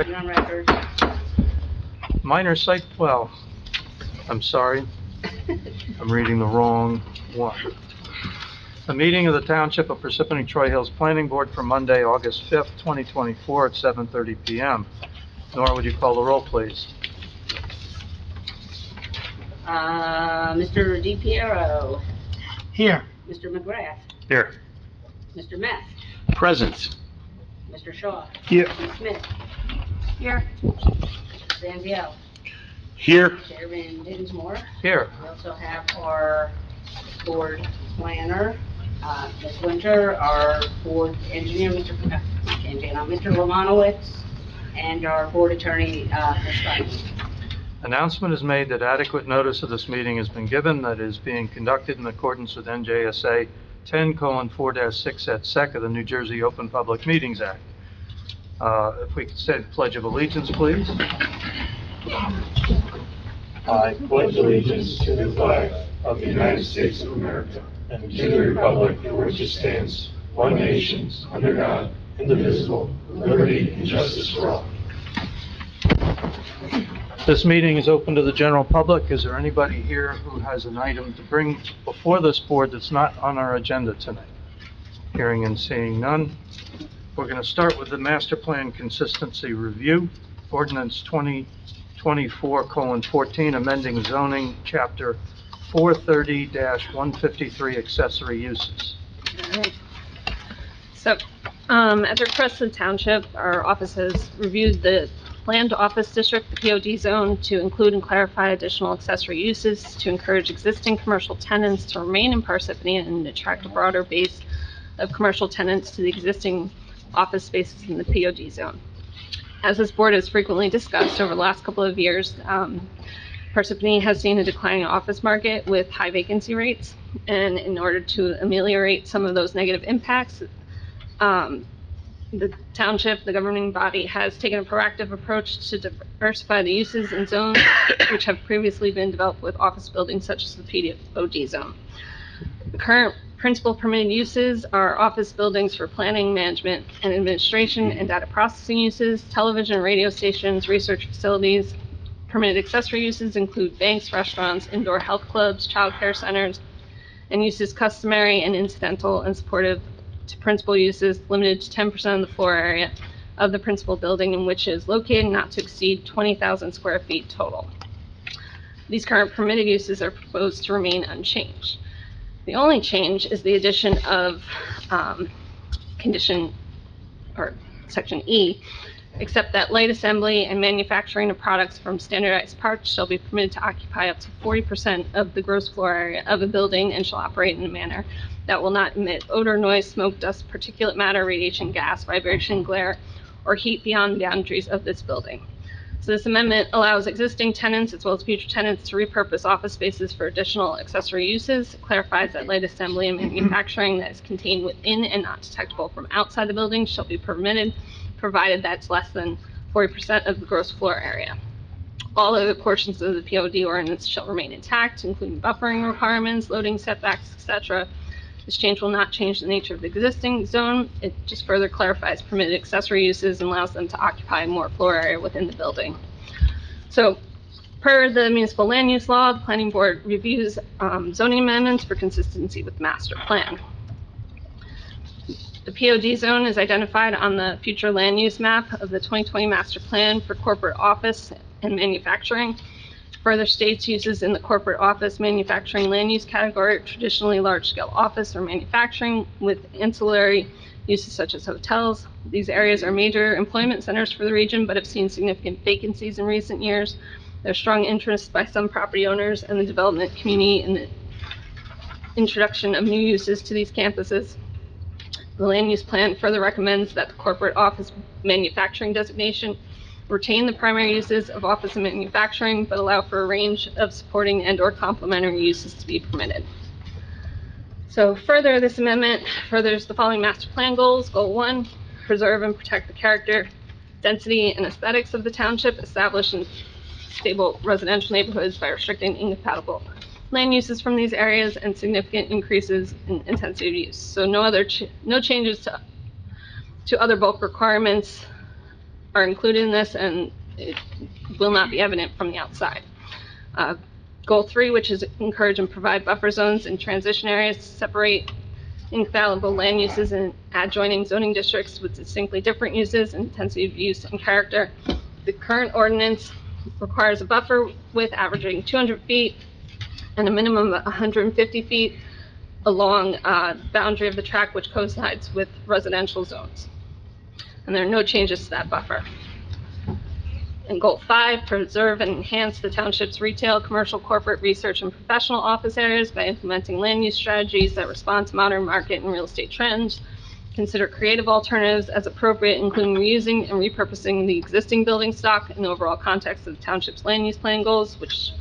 You're on record. Minor site, well, I'm sorry, I'm reading the wrong one. The meeting of the Township of Parsippany-Troy Hills Planning Board for Monday, August 5th, 2024 at 7:30 p.m. Nora, would you call the roll, please? Mr. DiPiero. Here. Mr. McGrath. Here. Mr. Meth. Present. Mr. Shaw. Here. Ms. Smith. Here. Zanziel. Here. Chairman Dinsmore. Here. We also have our board planner, Ms. Winter, our board engineer, Mr. Romanowitz, and our board attorney, Ms. Stein. Announcement is made that adequate notice of this meeting has been given, that it is being conducted in accordance with NJSA 10:4-6 et sec of the New Jersey Open Public Meetings Act. If we could say the Pledge of Allegiance, please. I pledge allegiance to the flag of the United States of America and to the republic for which it stands, one nation, under God, indivisible, with liberty and justice for all. This meeting is open to the general public. Is there anybody here who has an item to bring before this board that's not on our agenda tonight? Hearing and seeing none. We're going to start with the Master Plan Consistency Review, Ordinance 2024:14, amending zoning, Chapter 430-153, accessory uses. All right. So, at the request of the township, our office has reviewed the planned office district, the POD zone, to include and clarify additional accessory uses to encourage existing commercial tenants to remain in Parsippany and attract a broader base of commercial tenants to the existing office spaces in the POD zone. As this board has frequently discussed over the last couple of years, Parsippany has seen a declining office market with high vacancy rates, and in order to ameliorate some of those negative impacts, the township, the governing body, has taken a proactive approach to diversify the uses and zones which have previously been developed with office buildings such as the POD zone. The current principal permitted uses are office buildings for planning, management, and administration, and data processing uses, television and radio stations, research facilities. Permitted accessory uses include banks, restaurants, indoor health clubs, child care centers, and uses customary and incidental and supportive to principal uses limited to 10% of the floor area of the principal building in which it is located, not to exceed 20,000 square feet total. These current permitted uses are proposed to remain unchanged. The only change is the addition of Section E, except that light assembly and manufacturing of products from standardized parts shall be permitted to occupy up to 40% of the gross floor area of a building and shall operate in a manner that will not emit odor, noise, smoke, dust, particulate matter, radiation, gas, vibration, glare, or heat beyond the boundaries of this building. So this amendment allows existing tenants as well as future tenants to repurpose office spaces for additional accessory uses. It clarifies that light assembly and manufacturing that is contained within and not detectable from outside the building shall be permitted, provided that's less than 40% of the gross floor area. All other portions of the POD ordinance shall remain intact, including buffering requirements, loading setbacks, etc. This change will not change the nature of the existing zone. It just further clarifies permitted accessory uses and allows them to occupy more floor area within the building. So, per the municipal land use law, the planning board reviews zoning amendments for consistency with the master plan. The POD zone is identified on the future land use map of the 2020 master plan for corporate office and manufacturing. Further states uses in the corporate office manufacturing land use category, traditionally large-scale office or manufacturing with ancillary uses such as hotels. These areas are major employment centers for the region, but have seen significant vacancies in recent years. There's strong interest by some property owners and the development community in the introduction of new uses to these campuses. The land use plan further recommends that the corporate office manufacturing designation retain the primary uses of office and manufacturing, but allow for a range of supporting and/or complementary uses to be permitted. So further, this amendment furthers the following master plan goals. Goal 1, preserve and protect the character, density, and aesthetics of the township, established in stable residential neighborhoods by restricting incompatible land uses from these areas and significant increases in intensity of use. So no changes to other bulk requirements are included in this, and it will not be evident from the outside. Goal 3, which is encourage and provide buffer zones and transition areas to separate incompatible land uses in adjoining zoning districts with distinctly different uses, intensity of use, and character. The current ordinance requires a buffer width averaging 200 feet and a minimum of 150 feet along boundary of the tract, which coincides with residential zones. And there are no changes to that buffer. And Goal 5, preserve and enhance the township's retail, commercial, corporate, research, and professional office areas by implementing land use strategies that respond to modern market and real estate trends. Consider creative alternatives as appropriate, including reusing and repurposing the existing building stock in the overall context of the township's land use plan goals, which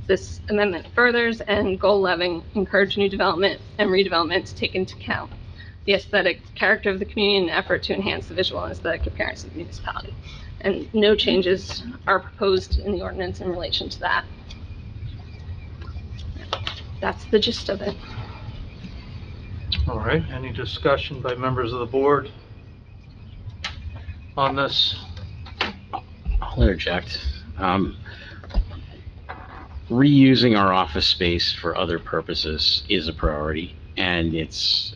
this amendment furthers. And Goal 11, encourage new development and redevelopment to take into account the aesthetic character of the community in an effort to enhance the visual and aesthetic appearance of the municipality. And no changes are proposed in the ordinance in relation to that. That's the gist of it. All right, any discussion by members of the board on this? I'll interject. Reusing our office space for other purposes is a priority, and it's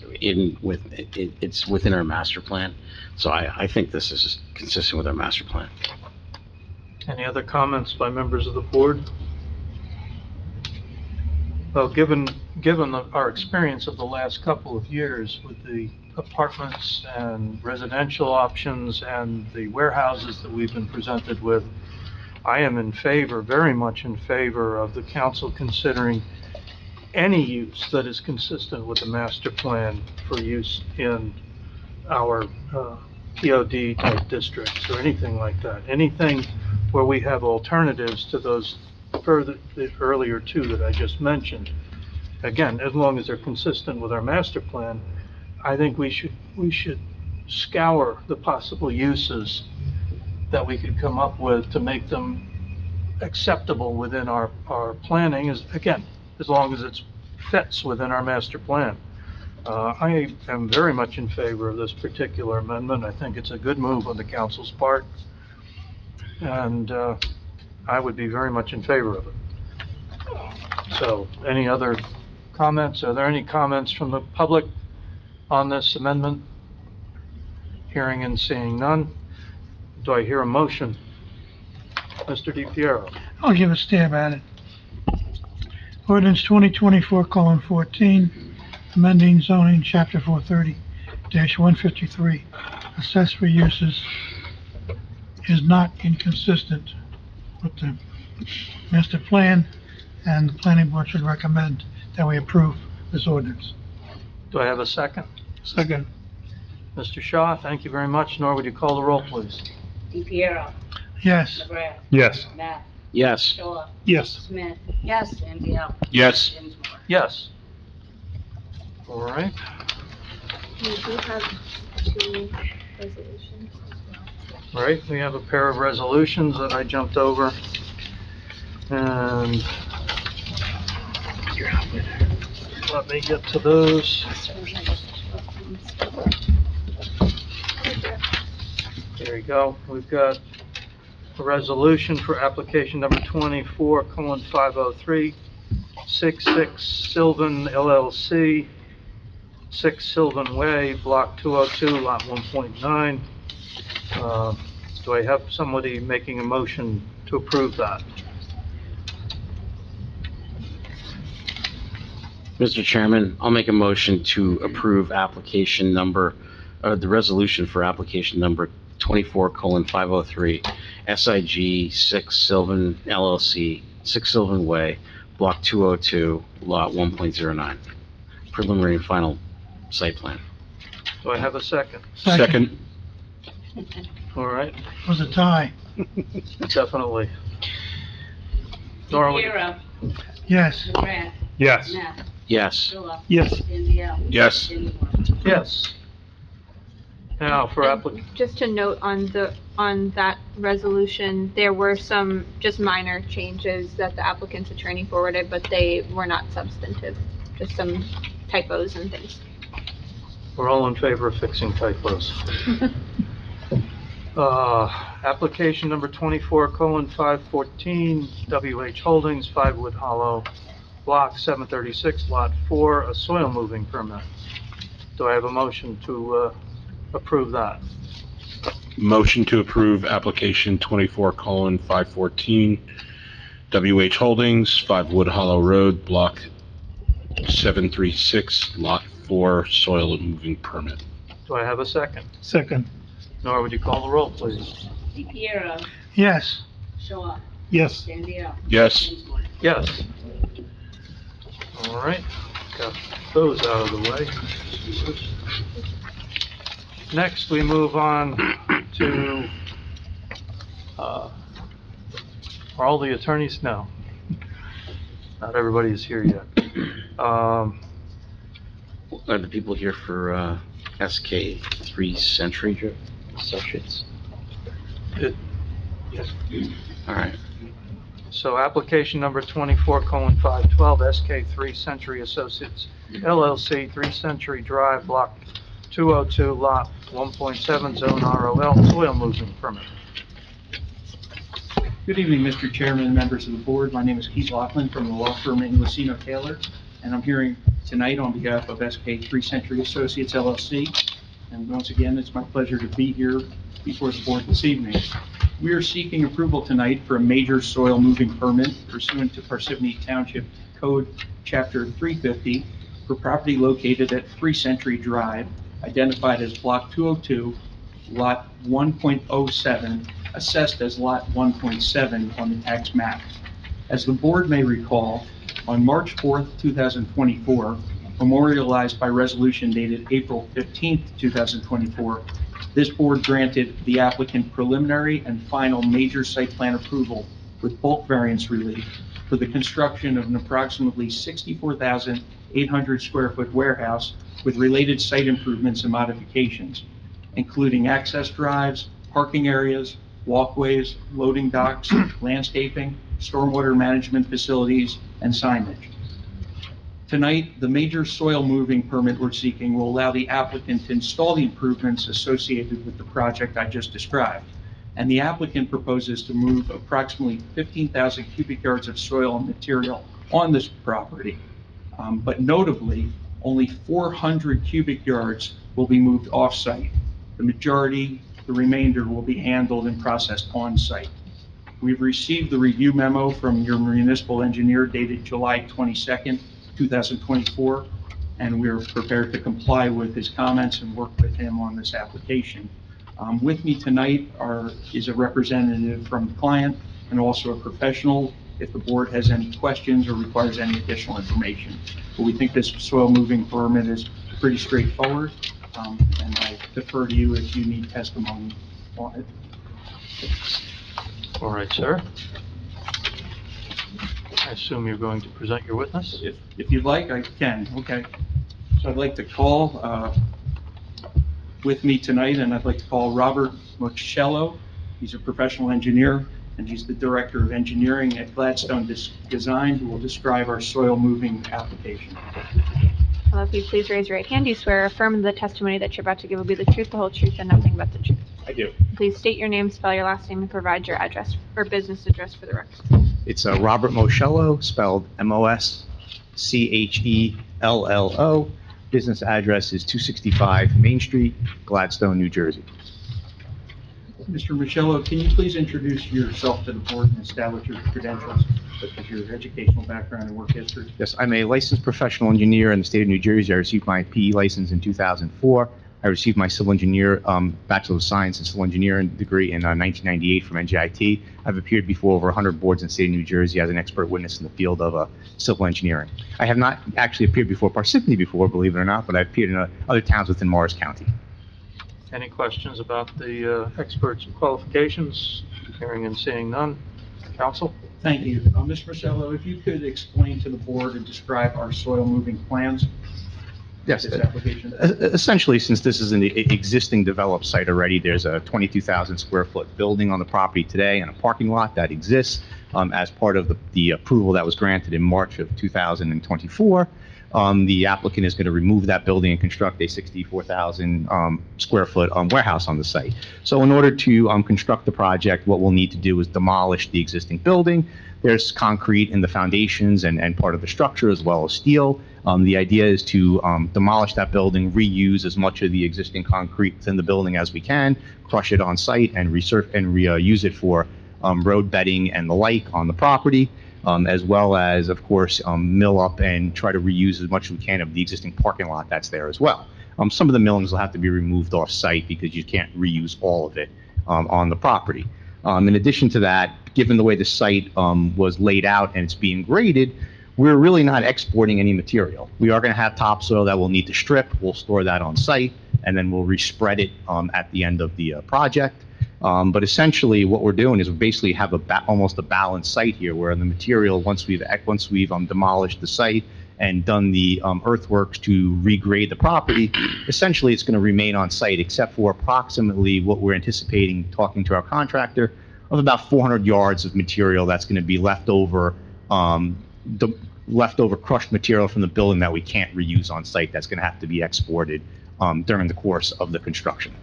within our master plan. So I think this is consistent with our master plan. Any other comments by members of the board? Well, given our experience of the last couple of years with the apartments and residential options and the warehouses that we've been presented with, I am in favor, very much in favor of the council considering any use that is consistent with the master plan for use in our POD type districts or anything like that. Anything where we have alternatives to those the earlier two that I just mentioned. Again, as long as they're consistent with our master plan, I think we should scour the possible uses that we could come up with to make them acceptable within our planning, as long as it fits within our master plan. I am very much in favor of this particular amendment. I think it's a good move on the council's part, and I would be very much in favor of it. So, any other comments? Are there any comments from the public on this amendment? Hearing and seeing none. Do I hear a motion? Mr. DiPiero. I'll give a stab at it. Ordinance 2024:14, amending zoning chapter 430-153, accessory uses, is not inconsistent with the master plan, and the planning board should recommend that we approve this ordinance. Do I have a second? Second. Mr. Shaw, thank you very much. Nor, would you call the roll, please? DiPiero, Yes. McGrath, Yes. Matt, Yes. Shaw, Yes. Smith. Yes. Stanzio. Yes. Dinsmore. Yes. All right. We do have 2 resolutions. All right, we have a pair of resolutions that I jumped over. And let me get to those. There you go. We've got a resolution for application number 24:503, 66 Sylvan LLC, 6 Sylvan Way, Block 202, Lot 1.9. Do I have somebody making a motion to approve that? Mr. Chairman, I'll make a motion to approve application number, the resolution for application number 24:503, SIG 6 Sylvan LLC, 6 Sylvan Way, Block 202, Lot 1.09, preliminary and final site plan. Do I have a second? Second. All right, It was a tie. definitely. Nora, would you- DiPiero, Yes. McGrath, Yes. Matt, Yes. Shaw, Yes. Stanzio. Yes. Dinsmore. Yes. Now, for Just to note on that resolution, there were some just minor changes that the applicant's attorney forwarded, but they were not substantive, just some typos and things. we're all in favor of fixing typos. Application number 24:514, WH Holdings, 5 Wood Hollow, Block 736, Lot 4, a soil moving permit. Do I have a motion to approve that? Motion to approve application 24:514, WH Holdings, 5 Wood Hollow Road, Block 736, Lot 4, soil moving permit. Do I have a second? Second. Nora, would you call the roll, please? DePiero, Yes. Shaw, Yes. Stanzio. Yes. Dinsmore. Yes. All right, got those out of the way. Next, we move on to, are all the attorneys? No. Not everybody is here yet. Are the people here for SK 3 Century Associates? Yes. All right. So application number 24:512, SK3 Century Associates LLC, 3 Century Drive, Block 202, Lot 1.7, Zone ROL, soil moving permit. Good evening, Mr. Chairman and members of the board. My name is Keith Laughlin from the law firm Inglesino Taylor, and I'm hearing tonight on behalf of SK3 Century Associates LLC. And once again, it's my pleasure to be here before the board this evening. We are seeking approval tonight for a major soil moving permit pursuant to Parsippany Township Code Chapter 350 for property located at 3 Century Drive, identified as Block 202, Lot 1.07, assessed as Lot 1.7 on the tax map. As the board may recall, on March 4th, 2024, memorialized by resolution dated April 15th, 2024, this board granted the applicant preliminary and final major site plan approval with bulk variance relief for the construction of an approximately 64,800 square foot warehouse with related site improvements and modifications, including access drives, parking areas, walkways, loading docks, landscaping, stormwater management facilities, and signage. Tonight, the major soil moving permit we're seeking will allow the applicant to install the improvements associated with the project I just described. And the applicant proposes to move approximately 15,000 cubic yards of soil and material on this property. But notably, only 400 cubic yards will be moved off-site. The remainder will be handled and processed on-site. We've received the review memo from your municipal engineer dated July 22nd, 2024, and we're prepared to comply with his comments and work with him on this application. With me tonight is a representative from the client and also a professional if the board has any questions or requires any additional information. But we think this soil moving permit is pretty straightforward, and I defer to you if you need testimony on it. All right, sir. I assume you're going to present your witness? If you'd like, I can. Okay. So I'd like to call with me tonight, and I'd like to call Robert Mochello. He's a professional engineer, and he's the Director of Engineering at Gladstone Design, who will describe our soil moving application. If you please raise your right hand, do you swear or affirm the testimony that you're about to give will be the truth, the whole truth, and nothing but the truth? I do. Please state your name, spell your last name, and provide your address or business address for the record. It's Robert Mochello, spelled Moschello. Business address is 265 Main Street, Gladstone, New Jersey. Mr. Mochello, can you please introduce yourself to the board and establish your credentials, such as your educational background and work history? Yes, I'm a licensed professional engineer in the state of New Jersey. I received my PE license in 2004. I received my civil engineer, Bachelor of Science in Civil Engineering degree in 1998 from NJIT. I've appeared before over 100 boards in the state of New Jersey as an expert witness in the field of civil engineering. I have not actually appeared before Parsippany before, believe it or not, but I've appeared in other towns within Morris County. Any questions about the experts' qualifications? Hearing and seeing none. Counsel? Thank you. Mr. Mochello, if you could explain to the board and describe our soil moving plans. Yes, This application. essentially, since this is an existing developed site already, there's a 22,000 square foot building on the property today and a parking lot that exists as part of the approval that was granted in March of 2024. The applicant is going to remove that building and construct a 64,000 square foot warehouse on the site. So in order to construct the project, what we'll need to do is demolish the existing building. There's concrete in the foundations and part of the structure, as well as steel. The idea is to demolish that building, reuse as much of the existing concrete within the building as we can, crush it on site, and reuse it for road bedding and the like on the property, as well as, of course, mill up and try to reuse as much as we can of the existing parking lot that's there as well. Some of the millings will have to be removed off-site because you can't reuse all of it on the property. In addition to that, given the way the site was laid out and it's being graded, we're really not exporting any material. We are going to have topsoil that we'll need to strip. We'll store that on site, and then we'll respread it at the end of the project. But essentially, what we're doing is we basically have almost a balanced site here, where the material, once we've demolished the site and done the earthworks to regrade the property, essentially it's going to remain on site, except for approximately what we're anticipating, talking to our contractor, of about 400 yards of material that's going to be leftover crushed material from the building that we can't reuse on site. That's going to have to be exported during the course of the construction.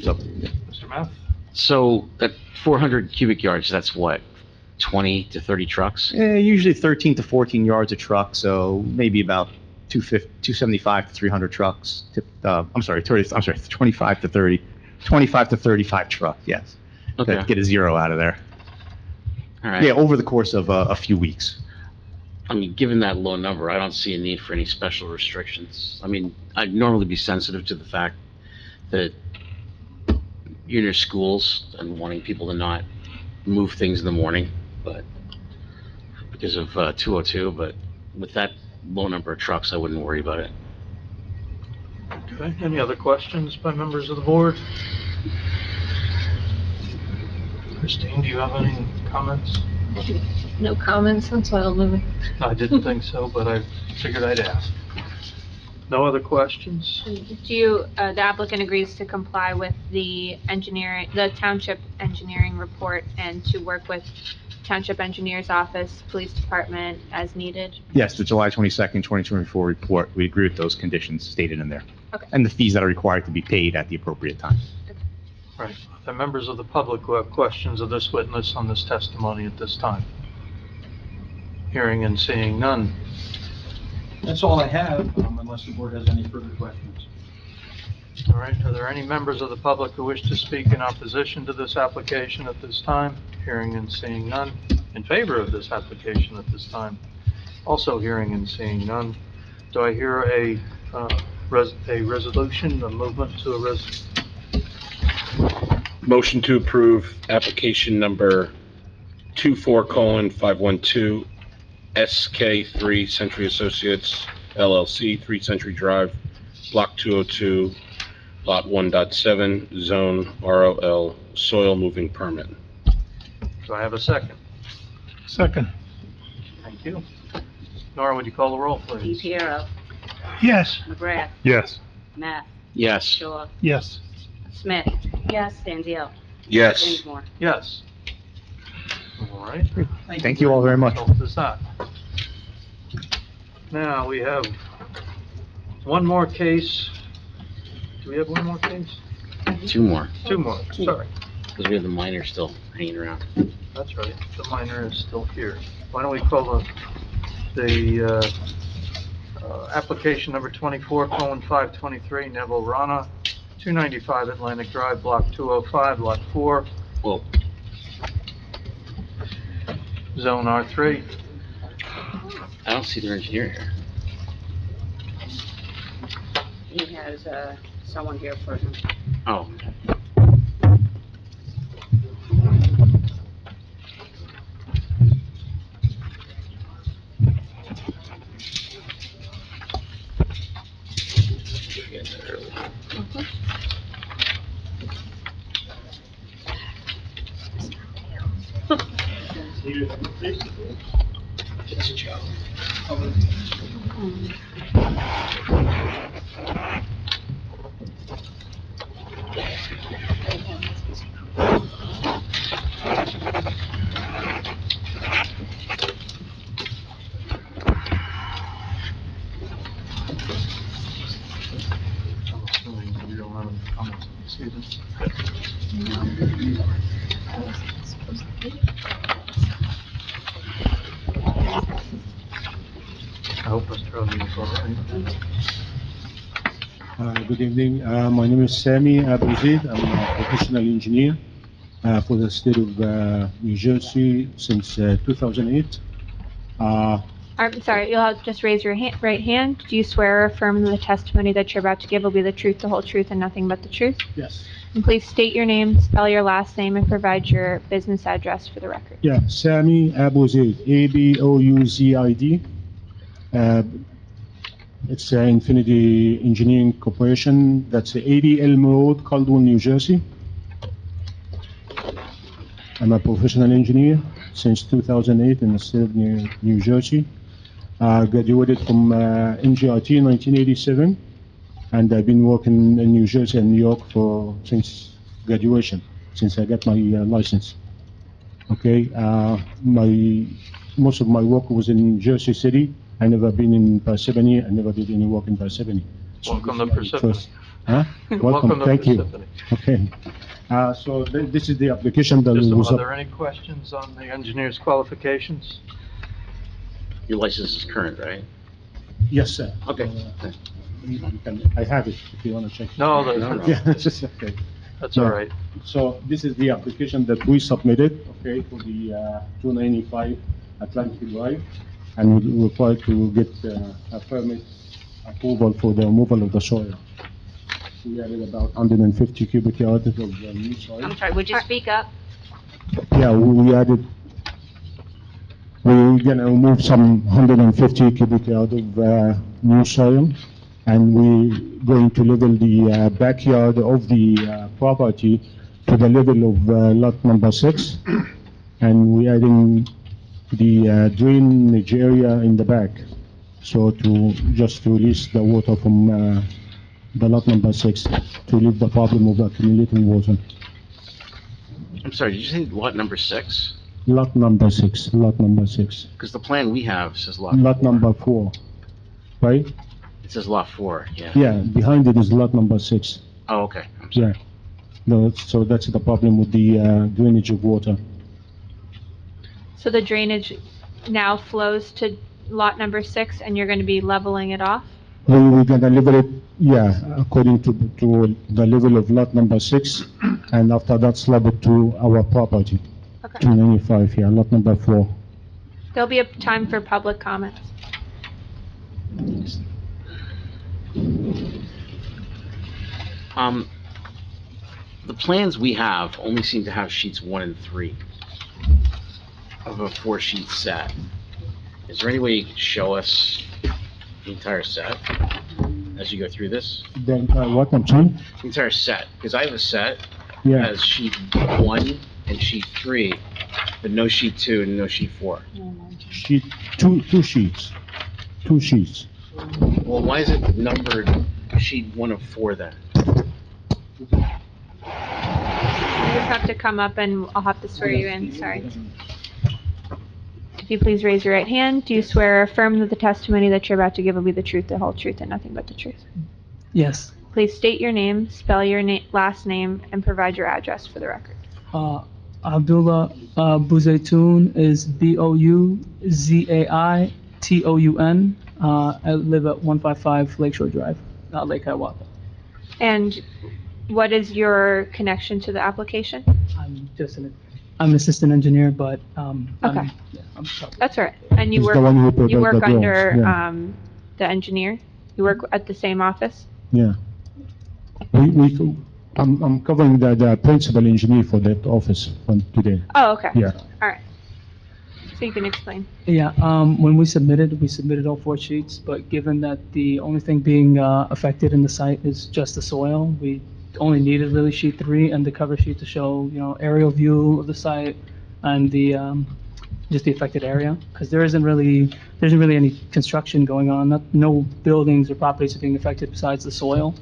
So, Mr. Meth? So at 400 cubic yards, that's what, 20 to 30 trucks? Usually 13 to 14 yards a truck, so maybe about 275 to 300 trucks. 25 to 35 trucks, yes. Okay. Get a zero out of there. All right. Yeah, over the course of a few weeks. I mean, given that low number, I don't see a need for any special restrictions. I mean, I'd normally be sensitive to the fact that you're near schools and wanting people to not move things in the morning, but because of 202, but with that low number of trucks, I wouldn't worry about it. Okay, any other questions by members of the board? Christine, do you have any comments? No comments on soil moving. I didn't think so, but I figured I'd ask. No other questions? The applicant agrees to comply with the township engineering report and to work with township engineer's office, police department as needed? Yes, the July 22nd, 2024 report, we agree with those conditions stated in there. Okay. And the fees that are required to be paid at the appropriate time. Right. Are there members of the public who have questions of this witness on this testimony at this time? Hearing and seeing none. That's all I have, unless the board has any further questions. All right, are there any members of the public who wish to speak in opposition to this application at this time? Hearing and seeing none. In favor of this application at this time? Also hearing and seeing none. Do I hear a resolution, a movement to a Motion to approve application number 24:512 SK3 Century Associates LLC, 3 Century Drive, Block 202, Lot 1.7, Zone ROL, soil moving permit. Do I have a second? Second. Thank you. Nora, would you call the roll, please? DePiero, Yes. McGrath, Yes. Matt, Yes. Shaw, Yes. Smith. Yes. Stanzio. Yes. Dinsmore. Yes. All right. Thank you all very much. Result is that. Now, we have one more case. Do we have one more case? 2 more, Two more, sorry. because we have the minor still hanging around. That's right, the minor is still here. Why don't we call the application number 24:523, Neville Rana, 295 Atlantic Drive, Block 205, Lot 4, Well, Zone R3. I don't see their engineer here. He has, someone here for him. Oh. It's Joe. I hope Mr. Rowley is all right. Good evening. My name is Sami Abuzid. I'm a professional engineer for the state of New Jersey since 2008. I'm sorry, you'll have to just raise your right hand. Do you swear or affirm that the testimony that you're about to give will be the truth, the whole truth, and nothing but the truth? Yes. And please state your name, spell your last name, and provide your business address for the record. Yeah, Sami Abuzid, Abouzid. It's Infinity Engineering Corporation. That's 80 Elm Road, Caldwell, New Jersey. I'm a professional engineer since 2008 in the state of New Jersey. Graduated from NJIT in 1987, and I've been working in New Jersey and New York since graduation, since I got my license. Okay, most of my work was in Jersey City. I never been in Parsippany. I never did any work in Parsippany. Welcome to Parsippany. Huh? Welcome, to thank you. Parsippany. Okay. So this is the application that Just, was are up. there any questions on the engineer's qualifications? Your license is current, right? Yes, sir. Okay. I have it if you want to check. No, Yeah, it's just, okay. that's all right. So this is the application that we submitted, okay, for the 295 Atlantic Drive, and we required to get a permit approval for the removal of the soil. We added about 150 cubic yards of new soil. I'm sorry, would you speak up? Yeah, we're gonna remove some 150 cubic yards of new soil, and we're going to level the backyard of the property to the level of lot number 6, and we're adding the drainage area in the back, so just release the water from the lot number 6 to relieve the problem of accumulating water. I'm sorry, did you say lot number 6? Lot number 6, lot number 6. Because the plan we have says lot 4. Lot number 4, right? It says lot 4, yeah. Yeah, behind it is lot number 6. Oh, okay, I'm sorry. Yeah. No, so that's the problem with the drainage of water. So the drainage now flows to lot number 6, and you're going to be leveling it off? We're gonna level it, yeah, according to the level of lot number 6, and after that slab it to our property. Okay. 295, yeah, lot number 4. There'll be a time for public comments. The plans we have only seem to have sheets 1 and 3 of a 4-sheet set. Is there any way you could show us the entire set as you go through this? Then, what, I'm sorry? The entire set, because I have a set Yeah, as sheet 1 and sheet 3, but no sheet 2 and no sheet 4. sheet, two sheets, 2 sheets. Well, why is it numbered sheet 1 of 4 then? You just have to come up and I'll have to swear you in, sorry. If you please raise your right hand, do you swear or affirm that the testimony that you're about to give will be the truth, the whole truth, and nothing but the truth? Yes. Please state your name, spell your last name, and provide your address for the record. Abdullah Bouzaitoun is Bouzaitoun. I live at 155 Lakeshore Drive, Lake Hiawatha. And what is your connection to the application? I'm an assistant engineer, but, Okay. I'm sorry. That's all right. And you He's the one who prepared work the drawings, under, yeah. the engineer? You work at the same office? Yeah. I'm covering the principal engineer for that office from today. Oh, okay. Yeah. All right. So you can explain. Yeah, when we submitted all 4 sheets, but given that the only thing being affected in the site is just the soil, we only needed really sheet 3 and the cover sheet to show, aerial view of the site and the, just the affected area, because there isn't really any construction going on, no buildings or properties are being affected besides the soil.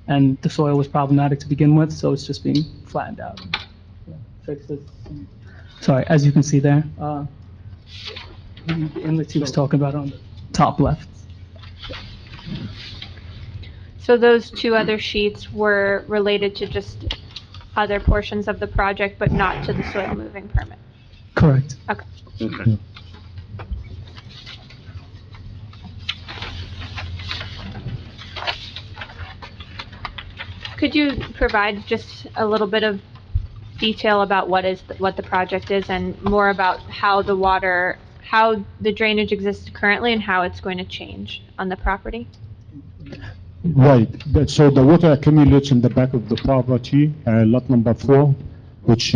And the soil was problematic to begin with, so it's just being flattened out. Sorry, as you can see there, the inlet he was talking about on the top left. So those 2 other sheets were related to just other portions of the project, but not to the soil moving permit. Correct. Okay. Okay. Could you provide just a little bit of detail about what the project is and more about how the drainage exists currently and how it's going to change on the property? Right, so the water accumulates in the back of the property, lot number 4, which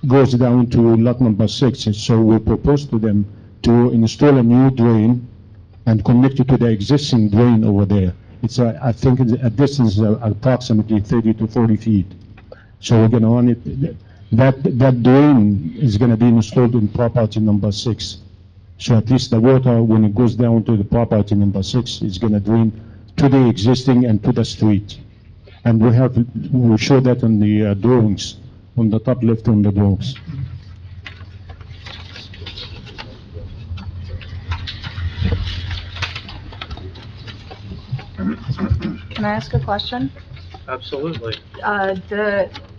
goes down to lot number 6. And so we propose to them to install a new drain and connect it to the existing drain over there. It's I think it's a distance of approximately 30 to 40 feet. So we're gonna run it, that drain is gonna be installed in property number 6. So at least the water, when it goes down to the property number 6, is gonna drain to the existing and to the street. And we'll show that on the drawings, on the top left on the drawings. Can I ask a question? Absolutely.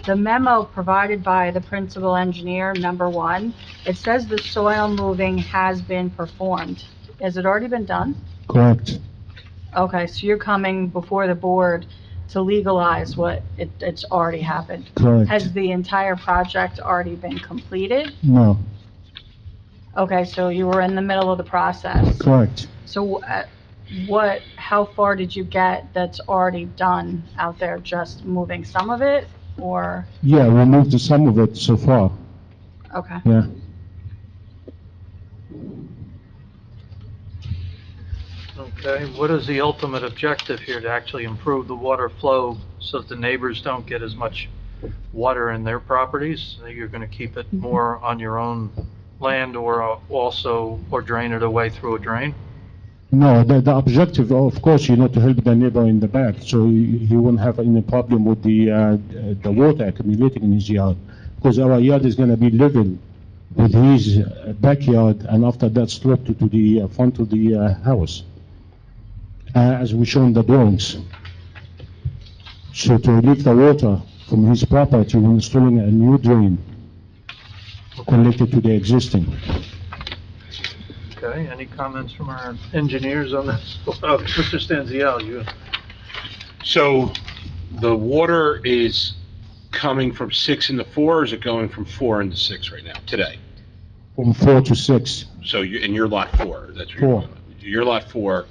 The memo provided by the principal engineer, number 1, it says the soil moving has been performed. Has it already been done? Correct. Okay, so you're coming before the board to legalize what it's already happened. Correct. Has the entire project already been completed? No, Okay, so you were in the middle of the process. correct. So how far did you get that's already done out there? Just moving some of it, or, Yeah, we moved some of it so far, okay. yeah. Okay, what is the ultimate objective here, to actually improve the water flow so that the neighbors don't get as much water in their properties? You're gonna keep it more on your own land, or or drain it away through a drain? No, the objective, of course, to help the neighbor in the back, so he won't have any problem with the water accumulating in his yard. Because our yard is gonna be level with his backyard, and after that sloped to the front of the house, as we show in the drawings. So to relieve the water from his property, we're installing a new drain connected to the existing. Okay, any comments from our engineers on this? Mr. Stanziel, you, So the water is coming from 6 into 4, or is it going from 4 into 6 right now, today? From 4 to 6. So in your lot 4, that's where you're 4. going. Your lot 4,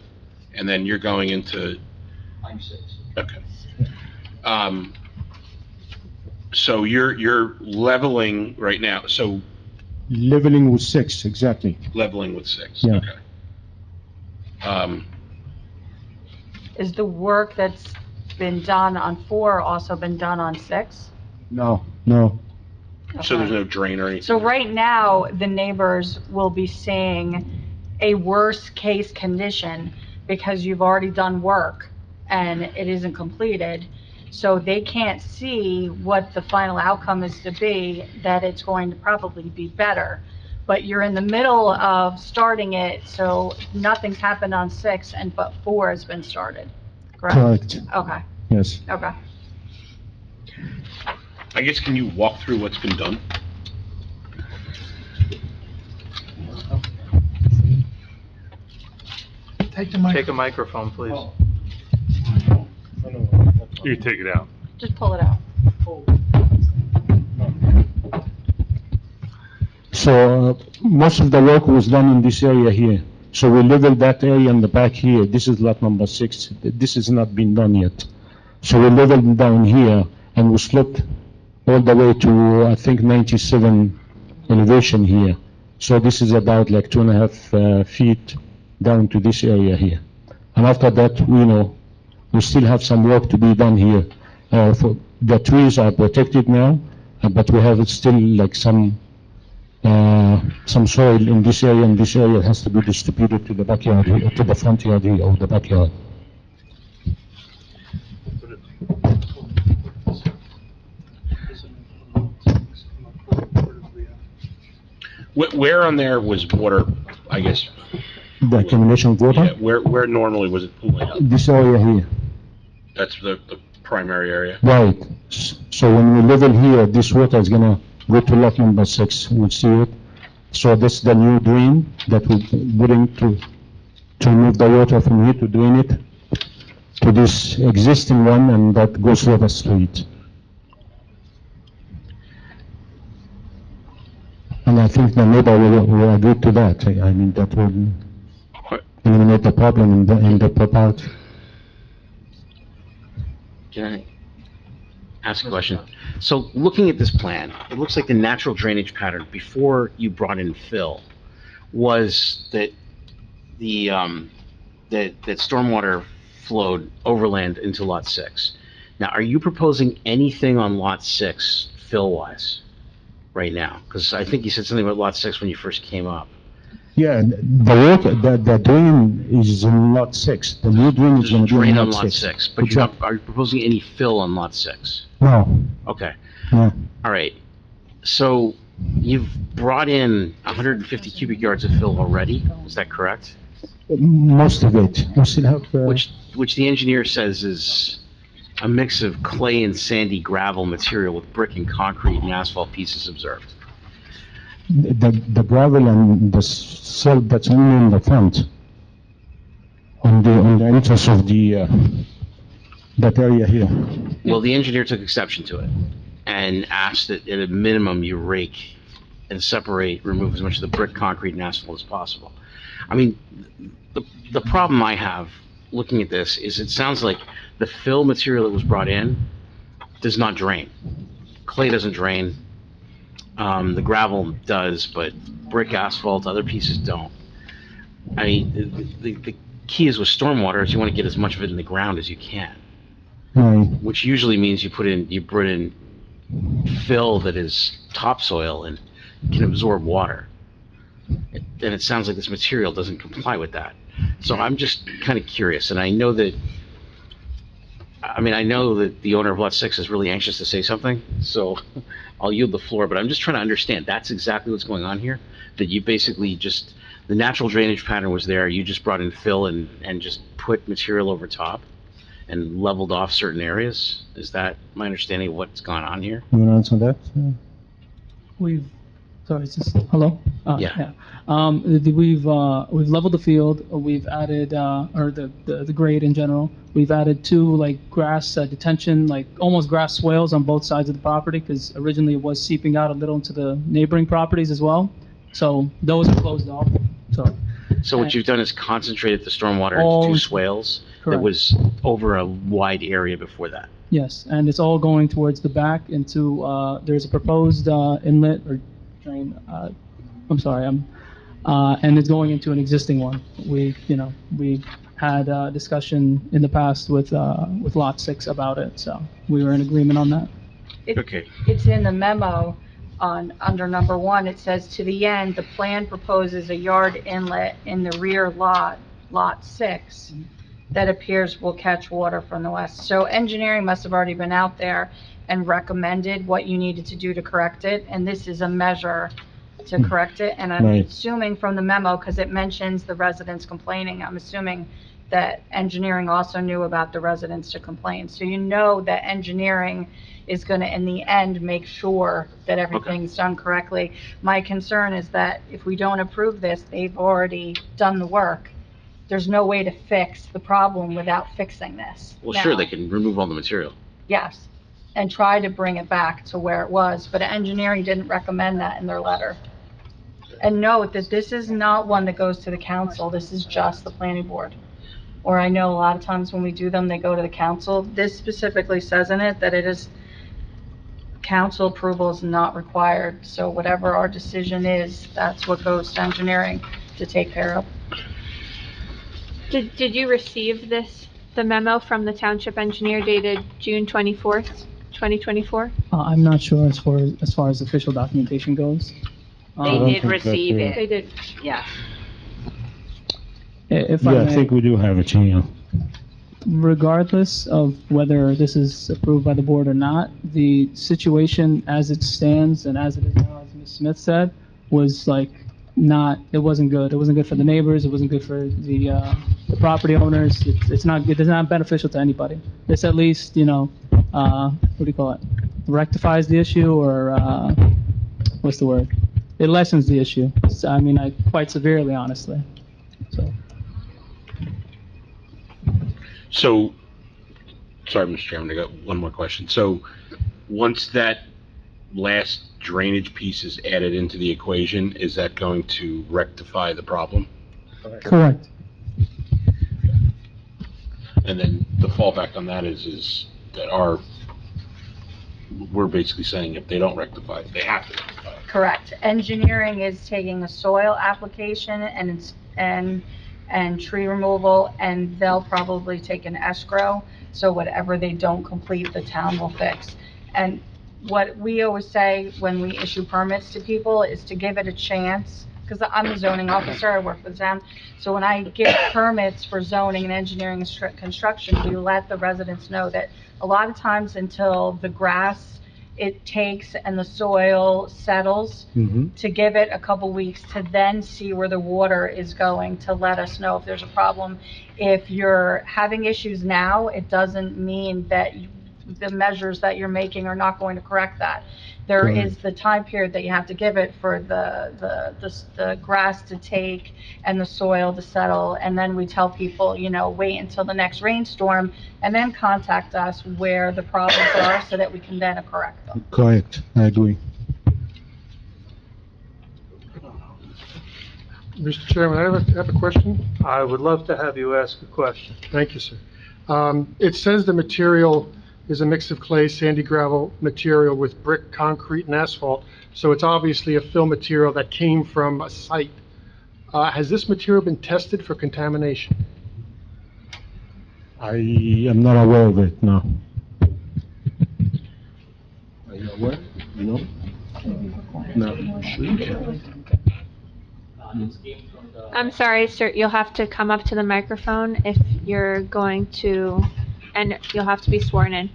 and then you're going into... Okay. So you're leveling right now, so Leveling with 6, exactly. leveling with 6? Yeah. Okay. Is the work that's been done on 4 also been done on 6? No. So there's no drain or anything? So right now, the neighbors will be seeing a worst-case condition because you've already done work and it isn't completed. So they can't see what the final outcome is to be, that it's going to probably be better. But you're in the middle of starting it, so nothing's happened on 6, but 4 has been started, correct? Correct, Okay, yes. okay. I guess, can you walk through what's been done? Take the mic. take a microphone, please. You take it out. Just pull it out. So most of the work was done in this area here. So we leveled that area in the back here. This is lot number 6. This has not been done yet. So we leveled down here and we sloped all the way to, I think, 97 elevation here. So this is about like 2.5 feet down to this area here. And after that, we still have some work to be done here. For the trees are protected now, but we have still like some soil in this area, and this area has to be distributed to the backyard, to the front yard here, or the backyard. Where on there was water, I guess? The accumulation of water? Yeah, where normally was it pooling up? This area here. That's the primary area? Right. So when we level here, this water is gonna go to lot number 6, we'll see it. So that's the new drain that we're putting to move the water from here to drain it to this existing one, and that goes to the street. And I think the neighbor will agree to that. I mean, that will eliminate the problem in the property. Can I ask a question? So looking at this plan, it looks like the natural drainage pattern before you brought in fill was that that stormwater flowed overland into Lot 6. Now, are you proposing anything on Lot 6 fill-wise right now? Because I think you said something about Lot 6 when you first came up. Yeah, the water, the drain is in lot 6. The new drain is There's a going to be drain in on lot Lot 6. 6, but you're not, are you proposing any fill on Lot 6? No, Okay, no. all right. So you've brought in 150 cubic yards of fill already, is that correct? Most of it. We still have, Which the engineer says is a mix of clay and sandy gravel material with brick and concrete and asphalt pieces observed. the gravel and the silt that's only in the front, on the entrance of the, that area here. Well, the engineer took exception to it and asked that at a minimum you rake and separate, remove as much of the brick, concrete, and asphalt as possible. I mean, the problem I have looking at this is it sounds like the fill material that was brought in does not drain. Clay doesn't drain. The gravel does, but brick, asphalt, other pieces don't. I mean, the key is with stormwater is you want to get as much of it in the ground as you can, Right. which usually means you put in fill that is topsoil and can absorb water. And it sounds like this material doesn't comply with that. So I'm just kind of curious, and I know that the owner of Lot 6 is really anxious to say something, so I'll yield the floor, but I'm just trying to understand, that's exactly what's going on here? That you basically just, the natural drainage pattern was there, you just brought in fill and just put material over top and leveled off certain areas? Is that my understanding of what's gone on here? You want to answer that? We've, sorry, is this, hello? Yeah. We've leveled the field, we've added, or the grade in general. We've added 2, like, grass detention, like, almost grass swales on both sides of the property, because originally it was seeping out a little into the neighboring properties as well. So those are closed off, so. So what you've done is concentrated the stormwater All- into 2 swales that Correct. was over a wide area before that? Yes, and it's all going towards the back into, there's a proposed inlet or drain, and it's going into an existing one. We had a discussion in the past with Lot 6 about it, so we were in agreement on that. Okay. It's in the memo under number 1, it says, "To the end, the plan proposes a yard inlet in the rear lot, Lot 6, that appears will catch water from the west." So engineering must have already been out there and recommended what you needed to do to correct it, and this is a measure to correct it. And I'm Right. assuming from the memo, because it mentions the residents complaining, I'm assuming that engineering also knew about the residents to complain. So you know that engineering is going to, in the end, make sure that everything's done correctly. My concern is that if we don't approve this, they've already done the work. There's no way to fix the problem without fixing this. Well, sure, now. they can remove all the material. Yes, and try to bring it back to where it was, but engineering didn't recommend that in their letter. And note that this is not one that goes to the council, this is just the planning board. Or I know a lot of times when we do them, they go to the council. This specifically says in it that it is, council approval is not required. So whatever our decision is, that's what goes to engineering to take care of. Did you receive the memo from the township engineer dated June 24th, 2024? I'm not sure as far as official documentation goes. They Um, did receive They it, did. yeah. If I Yeah, I may, think we do have it here. regardless of whether this is approved by the board or not, the situation as it stands and as it is now, as Ms. Smith said, was like it wasn't good. It wasn't good for the neighbors, it wasn't good for the property owners. It's not beneficial to anybody. It's at least, what do you call it? rectifies the issue, or, what's the word? It lessens the issue. So, I mean, quite severely, honestly, so. So, sorry, Mr. Chairman, I got one more question. So, once that last drainage piece is added into the equation, is that going to rectify the problem? Correct. And then the fallback on that is that we're basically saying if they don't rectify it, they have to rectify it. Correct. Engineering is taking a soil application and tree removal, and they'll probably take an escrow. So whatever they don't complete, the town will fix. And what we always say when we issue permits to people is to give it a chance, because I'm a zoning officer, I work for the town. So when I give permits for zoning and engineering and construction, we let the residents know that a lot of times until the grass it takes and the soil settles, to give it a couple weeks to then see where the water is going, to let us know if there's a problem. If you're having issues now, it doesn't mean that the measures that you're making are not going to correct that. There is the time period that you have to give it for the grass to take and the soil to settle, and then we tell people, wait until the next rainstorm and then contact us where the problems are so that we can then correct them. Correct, I agree. Mr. Chairman, I have a question. I would love to have you ask a question. Thank you, sir. It says the material is a mix of clay, sandy gravel material with brick, concrete, and asphalt, so it's obviously a fill material that came from a site. Has this material been tested for contamination? I am not aware of it, no. Are you aware? No? No. I'm sorry, sir, you'll have to come up to the microphone if you're going to, and you'll have to be sworn in.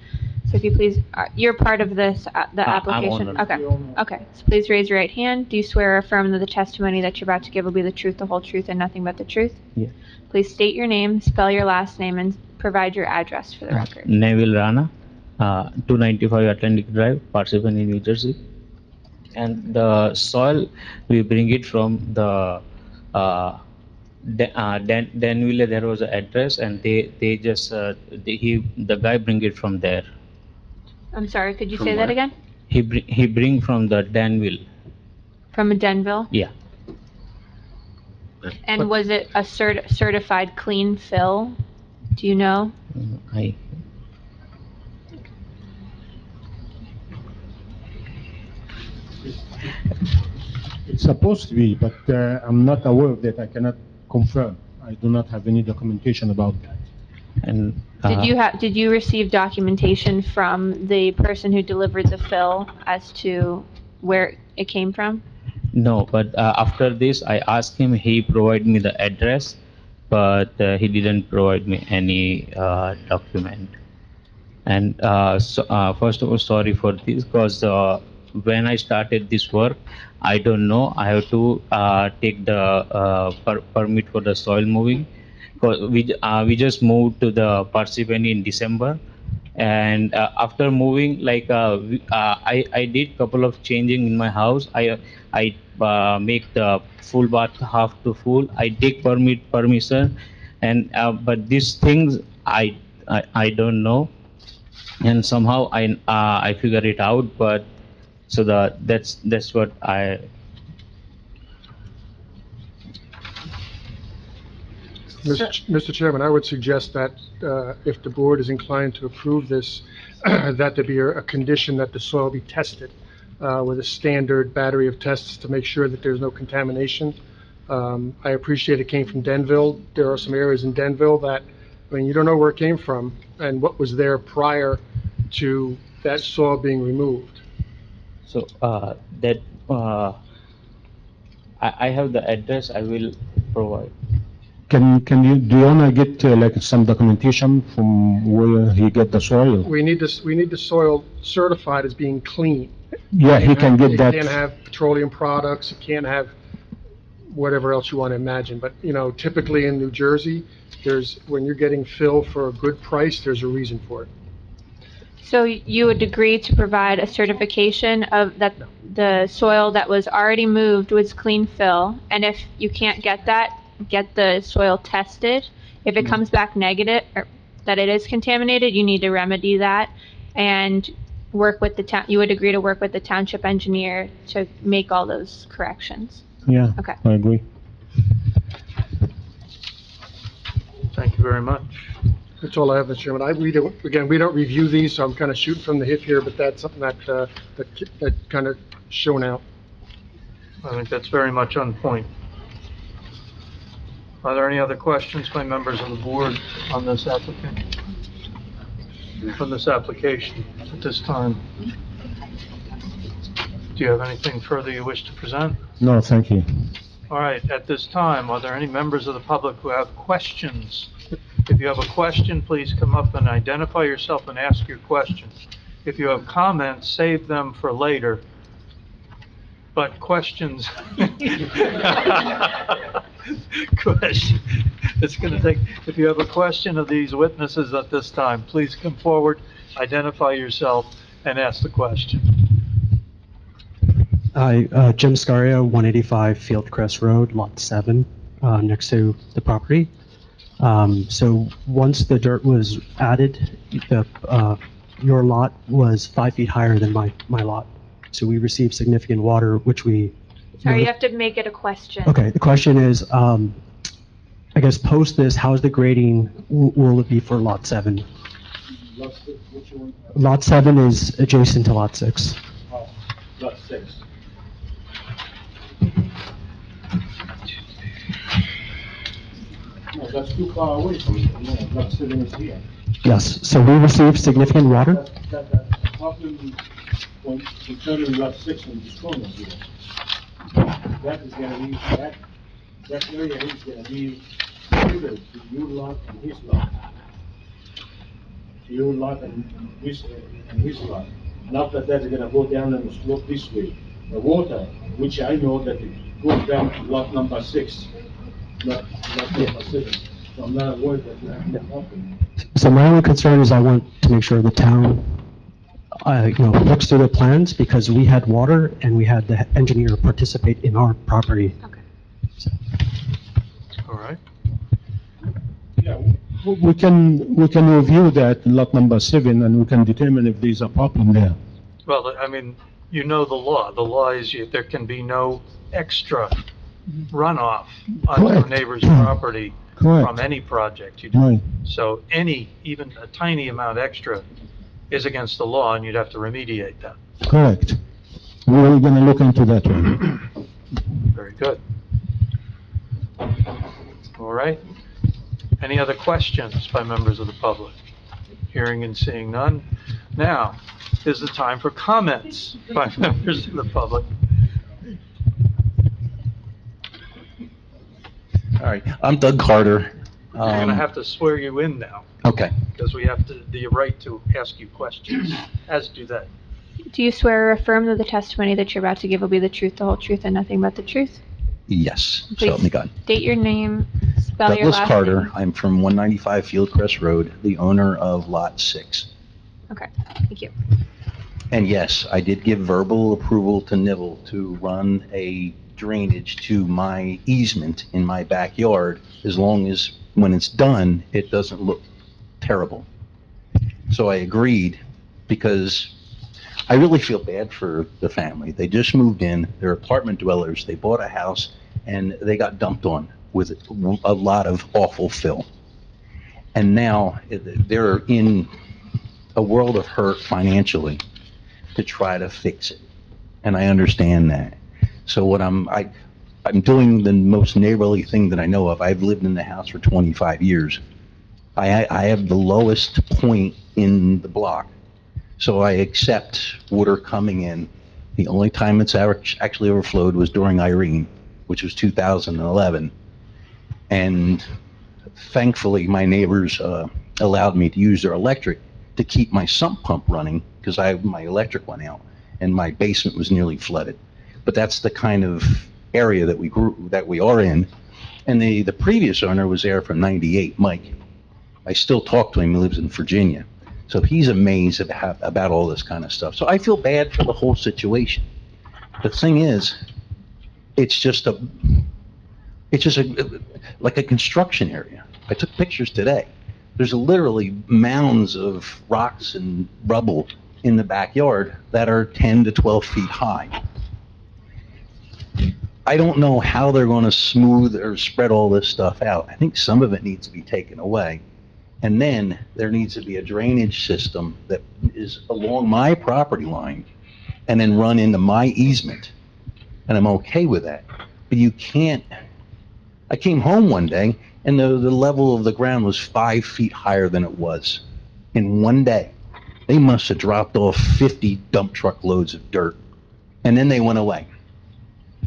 So if you please, you're part of this, the application? Okay, okay. So please raise your right hand. Do you swear or affirm that the testimony that you're about to give will be the truth, the whole truth, and nothing but the truth? Yeah. Please state your name, spell your last name, and provide your address for the record. Neville Rana, 295 Atlantic Drive, Parsippany, New Jersey. And the soil, we bring it from the Danville. There was an address, and they just the guy bring it from there. I'm sorry, could you From say that where? again? He bring from the Danville. From Denville? Yeah. And was it a certified clean fill? Do you know? It's supposed to be, but I'm not aware of that. I cannot confirm. I do not have any documentation about that. And Did you receive documentation from the person who delivered the fill as to where it came from? No, but after this, I asked him. He provided me the address, but he didn't provide me any document. And first of all, sorry for this, because when I started this work, I don't know. I have to take the permit for the soil moving. Because we just moved to the Parsippany in December, and after moving, like I did couple of changing in my house. I make the full bath half to full. I take permission, and but these things I don't know, and somehow I figure it out. But so that's what I. Mr. Chairman, I would suggest that if the board is inclined to approve this, that there be a condition that the soil be tested with a standard battery of tests to make sure that there's no contamination. I appreciate it came from Denville. There are some areas in Denville that, you don't know where it came from and what was there prior to that soil being removed. So I have the address. I will provide. Do you wanna get like some documentation from where he get the soil? We need the soil certified as being clean. Yeah, he can get that. It can't have petroleum products, it can't have whatever else you want to imagine, but, typically in New Jersey, when you're getting fill for a good price, there's a reason for it. So you would agree to provide a certification of that the soil that was already moved was clean fill, and if you can't get that, get the soil tested. If it comes back negative, or that it is contaminated, you need to remedy that, and work with the town, you would agree to work with the township engineer to make all those corrections? Yeah, Okay. I agree. Thank you very much. That's all I have, Mr. Chairman. We don't review these, so I'm kind of shooting from the hip here, but that's something that kind of shown out. I think that's very much on point. Are there any other questions by members of the board on this applicant? On this application at this time? Do you have anything further you wish to present? No, thank you. All right, at this time, are there any members of the public who have questions? If you have a question, please come up and identify yourself and ask your question. If you have comments, save them for later. But questions, it's going to take, if you have a question of these witnesses at this time, please come forward, identify yourself, and ask the question. Hi, Jim Scaria, 185 Fieldcrest Road, Lot 7, next to the property. So once the dirt was added, your lot was 5 feet higher than my lot. So we received significant water, which we... Sorry, you have to make it a question. Okay, the question is, I guess post this, how's the grading, will it be for Lot 7? Lot 7 is adjacent to Lot 6. Lot 6. No, that's too far away from it. No, Lot 7 is here. Yes, so we received significant water? That problem when concerning Lot 6 in this corner here. That is gonna be, that area is gonna be divided to your lot and his lot. Your lot and his lot. And after that, they're gonna go down and slope this way. The water, which I know that it goes down to lot number 6, not number 7. So I'm not worried that that will happen. So my only concern is I want to make sure the town, looks through the plans, because we had water and we had the engineer participate in our property. Okay. So, All right. Yeah, we can review that lot number 7 and we can determine if there's a problem there. Well, I mean, you know the law. The law is there can be no extra runoff on your Correct. neighbor's property Correct. from any project you do. Right. So even a tiny amount extra is against the law, and you'd have to remediate that. Correct. We're gonna look into that one. Very good. All right. Any other questions by members of the public? Hearing and seeing none. Now is the time for comments by members of the public. All right, I'm Doug Carter. We're going to have to swear you in now, Okay, because we have the right to ask you questions, as do they. Do you swear or affirm that the testimony that you're about to give will be the truth, the whole truth, and nothing but the truth? yes, so help me God. State your name, spell your Douglas last Carter, name. I'm from 195 Fieldcrest Road, the owner of Lot 6. Okay, thank you. And yes, I did give verbal approval to Nibble to run a drainage to my easement in my backyard, as long as, when it's done, it doesn't look terrible. So I agreed, because I really feel bad for the family. They just moved in, they're apartment dwellers, they bought a house, and they got dumped on with a lot of awful fill. And now they're in a world of hurt financially to try to fix it. And I understand that. So what I'm doing the most neighborly thing that I know of. I've lived in the house for 25 years. I have the lowest point in the block. So I accept water coming in. The only time it's actually overflowed was during Irene, which was 2011. And thankfully, my neighbors allowed me to use their electric to keep my sump pump running, because my electric went out and my basement was nearly flooded. But that's the kind of area that we are in. And the previous owner was there from '98, Mike. I still talk to him, he lives in Virginia. So he's amazed about all this kind of stuff. So I feel bad for the whole situation. The thing is, it's just like a construction area. I took pictures today. There's literally mounds of rocks and rubble in the backyard that are 10 to 12 feet high. I don't know how they're going to smooth or spread all this stuff out. I think some of it needs to be taken away. And then there needs to be a drainage system that is along my property line and then run into my easement. And I'm okay with that. But you can't, I came home one day and the level of the ground was 5 feet higher than it was in one day. They must have dropped off 50 dump truck loads of dirt. And then they went away.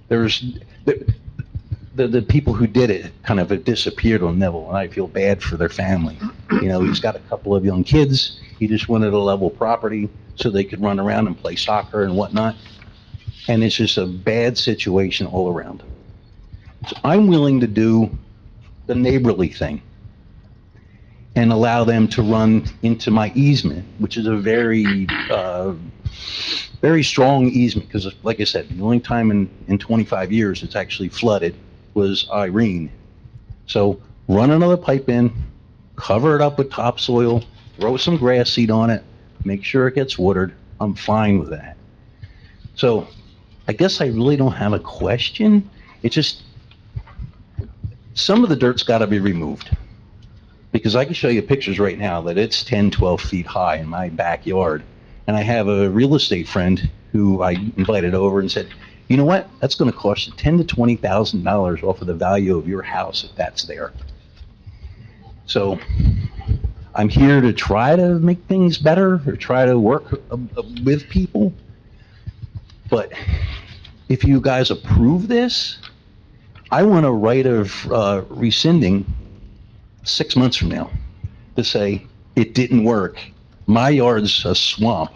There's the people who did it kind of disappeared on Neville, and I feel bad for their family. You know, he's got a couple of young kids. He just wanted a level property so they could run around and play soccer and whatnot. And it's just a bad situation all around. So I'm willing to do the neighborly thing and allow them to run into my easement, which is a very strong easement, because like I said, the only time in 25 years it's actually flooded was Irene. So run another pipe in, cover it up with topsoil, throw some grass seed on it, make sure it gets watered. I'm fine with that. So I guess I really don't have a question. It's just some of the dirt's got to be removed, because I can show you pictures right now that it's 10, 12 feet high in my backyard. And I have a real estate friend who I invited over and said, you know what? That's going to cost you $10,000 to $20,000 off of the value of your house if that's there. So I'm here to try to make things better or try to work with people. But if you guys approve this, I want a right of rescinding 6 months from now to say it didn't work. My yard's a swamp,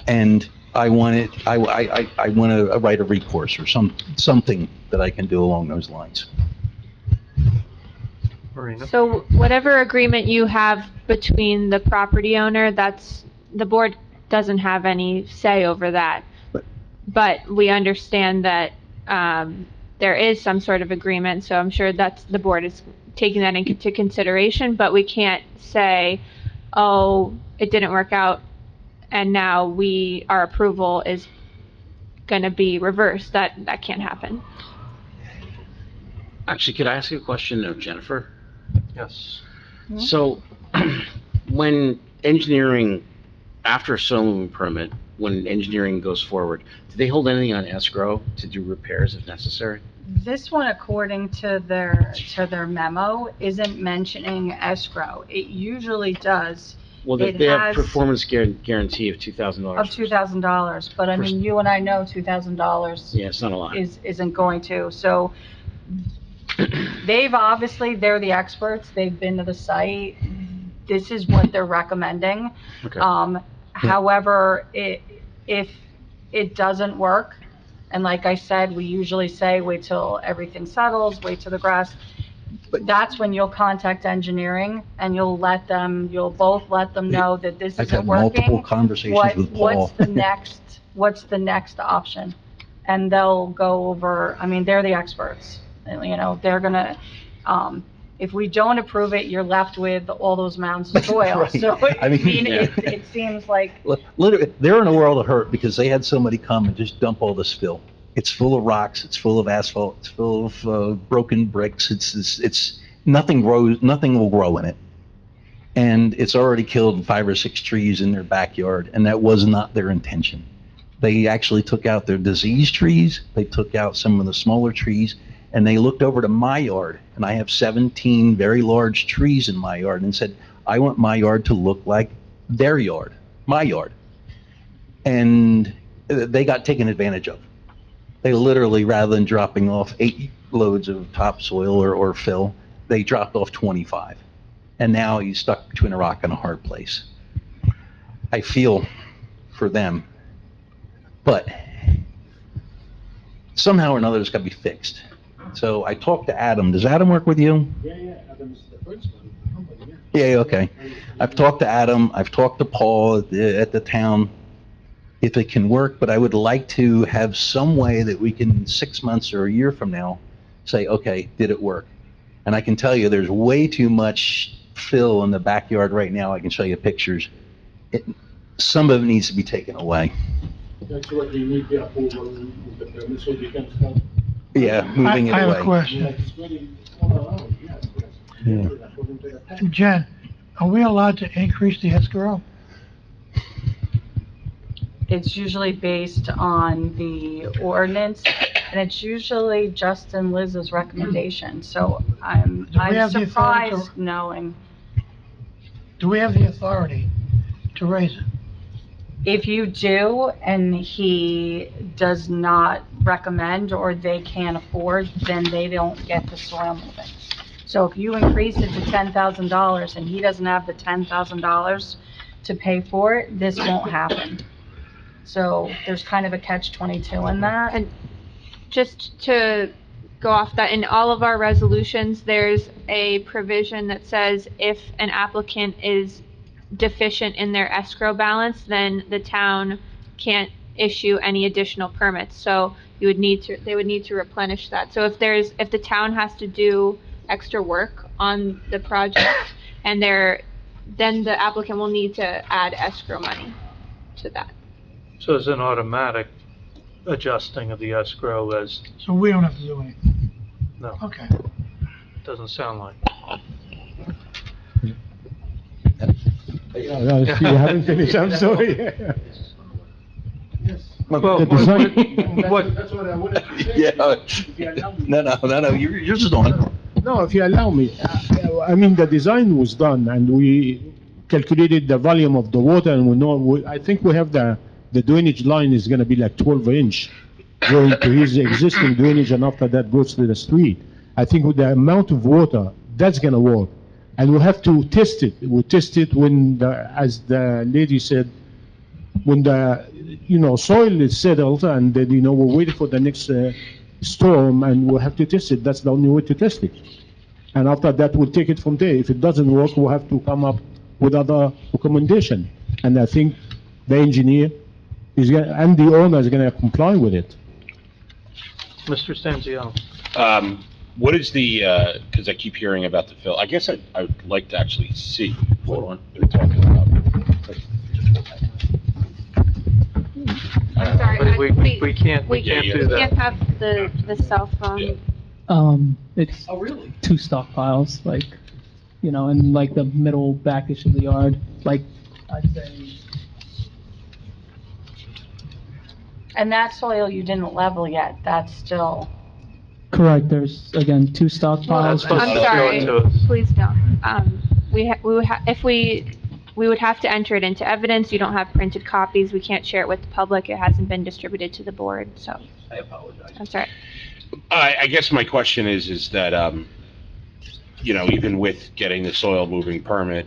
and I want a right of recourse or something that I can do along those lines. Marina? So whatever agreement you have between the property owner, the board doesn't have any say over that. But we understand that there is some sort of agreement, so I'm sure the board is taking that into consideration, but we can't say, oh, it didn't work out, and now our approval is going to be reversed. That can't happen. Actually, could I ask you a question of Jennifer? Yes. So, when engineering, after a soil moving permit, when engineering goes forward, do they hold anything on escrow to do repairs if necessary? This one, according to their memo, isn't mentioning escrow. It usually does. Well, they have performance guarantee of $2,000. Of $2,000, but I mean, you and I know $2,000. Yeah, it's not a lot. Isn't going to. So they're the experts. They've been to the site. This is what they're recommending. Okay. However, if it doesn't work, and like I said, we usually say wait till everything settles, wait till the grass. But that's when you'll contact engineering and you'll both let them know that this I've isn't had working. multiple conversations with Paul. What's the next option? And they'll go over, I mean, they're the experts. You know, they're gonna, if we don't approve it, you're left with all those mounds of soil. Right. So, Yeah. it seems like. Literally, they're in a world of hurt because they had somebody come and just dump all this fill. It's full of rocks, it's full of asphalt, it's full of broken bricks, it's nothing will grow in it. And it's already killed 5 or 6 trees in their backyard, and that was not their intention. They actually took out their diseased trees, they took out some of the smaller trees, and they looked over to my yard, and I have 17 very large trees in my yard, and said, I want my yard to look like their yard, my yard. And they got taken advantage of. They literally, rather than dropping off 8 loads of topsoil or fill, they dropped off 25. And now he's stuck between a rock and a hard place. I feel for them, but somehow or another it's got to be fixed. So I talked to Adam. Does Adam work with you? Yeah, Adam is the principal of the company, yeah. Yeah, okay. I've talked to Adam, I've talked to Paul at the town, if it can work, but I would like to have some way that we can, 6 months or a year from now, say, okay, did it work? And I can tell you, there's way too much fill in the backyard right now. I can show you pictures. Some of it needs to be taken away. That's what you need the approval with the permit, so you can start. Yeah, moving it I have a away. question. It's very all around, yes, yes. According to the plan. Jen, are we allowed to increase the escrow? It's usually based on the ordinance, and it's usually Justin Liz's recommendation, so I'm Do we have the authority surprised knowing. Do we have the authority to raise it? If you do, and he does not recommend, or they can't afford, then they don't get the soil moving. So if you increase it to $10,000 and he doesn't have the $10,000 to pay for it, this won't happen. So there's kind of a catch-22 in that. And just to go off that, in all of our resolutions, there's a provision that says if an applicant is deficient in their escrow balance, then the town can't issue any additional permits. So they would need to replenish that. So if the town has to do extra work on the project, and then the applicant will need to add escrow money to that. So it's an automatic adjusting of the escrow as, So we don't have to do anything? no, Okay. doesn't sound like. You haven't finished, I'm sorry. Well, The design- what, That's what I wanted to say. Yeah. If you allow me. No, yours is on. No, if you allow me, I mean, the design was done, and we calculated the volume of the water, and we know, I think we have the drainage line is gonna be like 12-inch, going to his existing drainage, and after that goes to the street. I think with the amount of water, that's gonna work. And we have to test it. We test it when as the lady said, when the, soil is settled, and then, we're waiting for the next storm, and we'll have to test it. That's the only way to test it. And after that, we'll take it from there. If it doesn't work, we'll have to come up with other recommendation. And I think the engineer and the owner is gonna comply with it. Mr. Stanzio? What is the, because I keep hearing about the fill, I guess I would like to actually see what they're talking about. I'm sorry, But we can't do can't that. have the cell phone. It's Oh, really? 2 stockpiles, like, in like the middle backish of the yard, like, I'd say. And that soil you didn't level yet, that's still, Correct, there's, again, 2 stockpiles. supposed I'm to sorry, go to us. please don't. We would have to enter it into evidence. You don't have printed copies. We can't share it with the public. It hasn't been distributed to the board, so. I apologize. I'm sorry. I guess my question is that, even with getting the soil moving permit,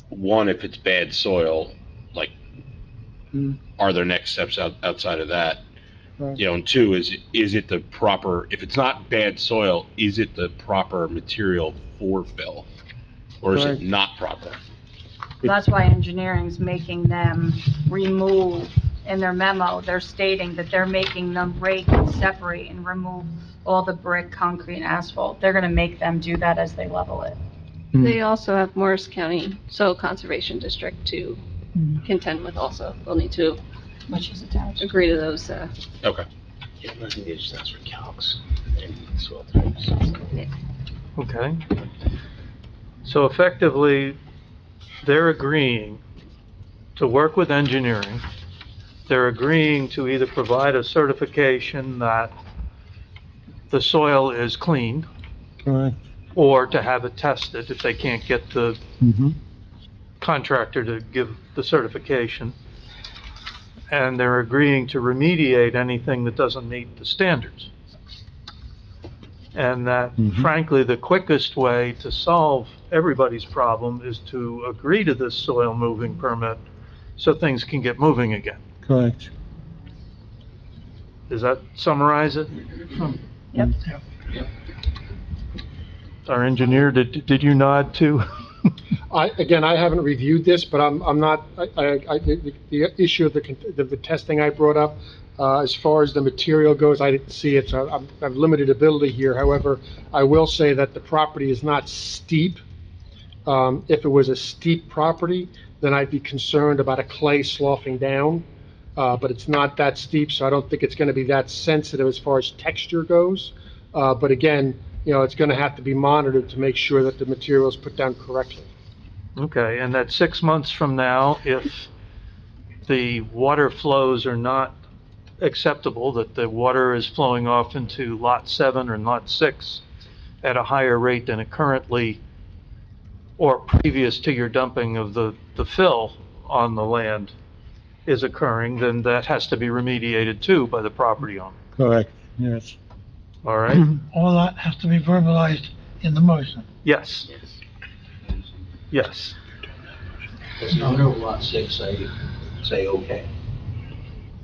one, if it's bad soil, like, are there next steps outside of that? Right. And two, is it the proper, if it's not bad soil, is it the proper material for fill? Or is Right. it not proper? that's why engineering's making them remove, in their memo, they're stating that they're making them rake and separate and remove all the brick, concrete, and asphalt. They're gonna make them do that as they level it. They also have Morris County Soil Conservation District to contend with also. They'll need to Which is attached. agree to those, Okay. Yeah, I think they just ask for calcs and soil types. Okay. So effectively, they're agreeing to work with engineering. They're agreeing to either provide a certification that the soil is clean, Correct. or to have it tested if they can't get the contractor to give the certification. And they're agreeing to remediate anything that doesn't meet the standards. And that frankly, the quickest way to solve everybody's problem is to agree to this soil moving permit so things can get moving again. Correct. Does that summarize it? Yep. Our engineer, did you nod too? Again, I haven't reviewed this, but I'm not, the issue of the testing I brought up, as far as the material goes, I didn't see it, so I've limited ability here. However, I will say that the property is not steep. If it was a steep property, then I'd be concerned about a clay sloughing down. But it's not that steep, so I don't think it's gonna be that sensitive as far as texture goes. But again, it's gonna have to be monitored to make sure that the material is put down correctly. Okay, and that 6 months from now, if the water flows are not acceptable, that the water is flowing off into Lot 7 or Lot 6 at a higher rate than it currently, or previous to your dumping of the fill on the land is occurring, then that has to be remediated too by the property owner. Correct, yes. All right? All that has to be verbalized in the motion. Yes. Yes. As the owner of Lot 6, I say okay.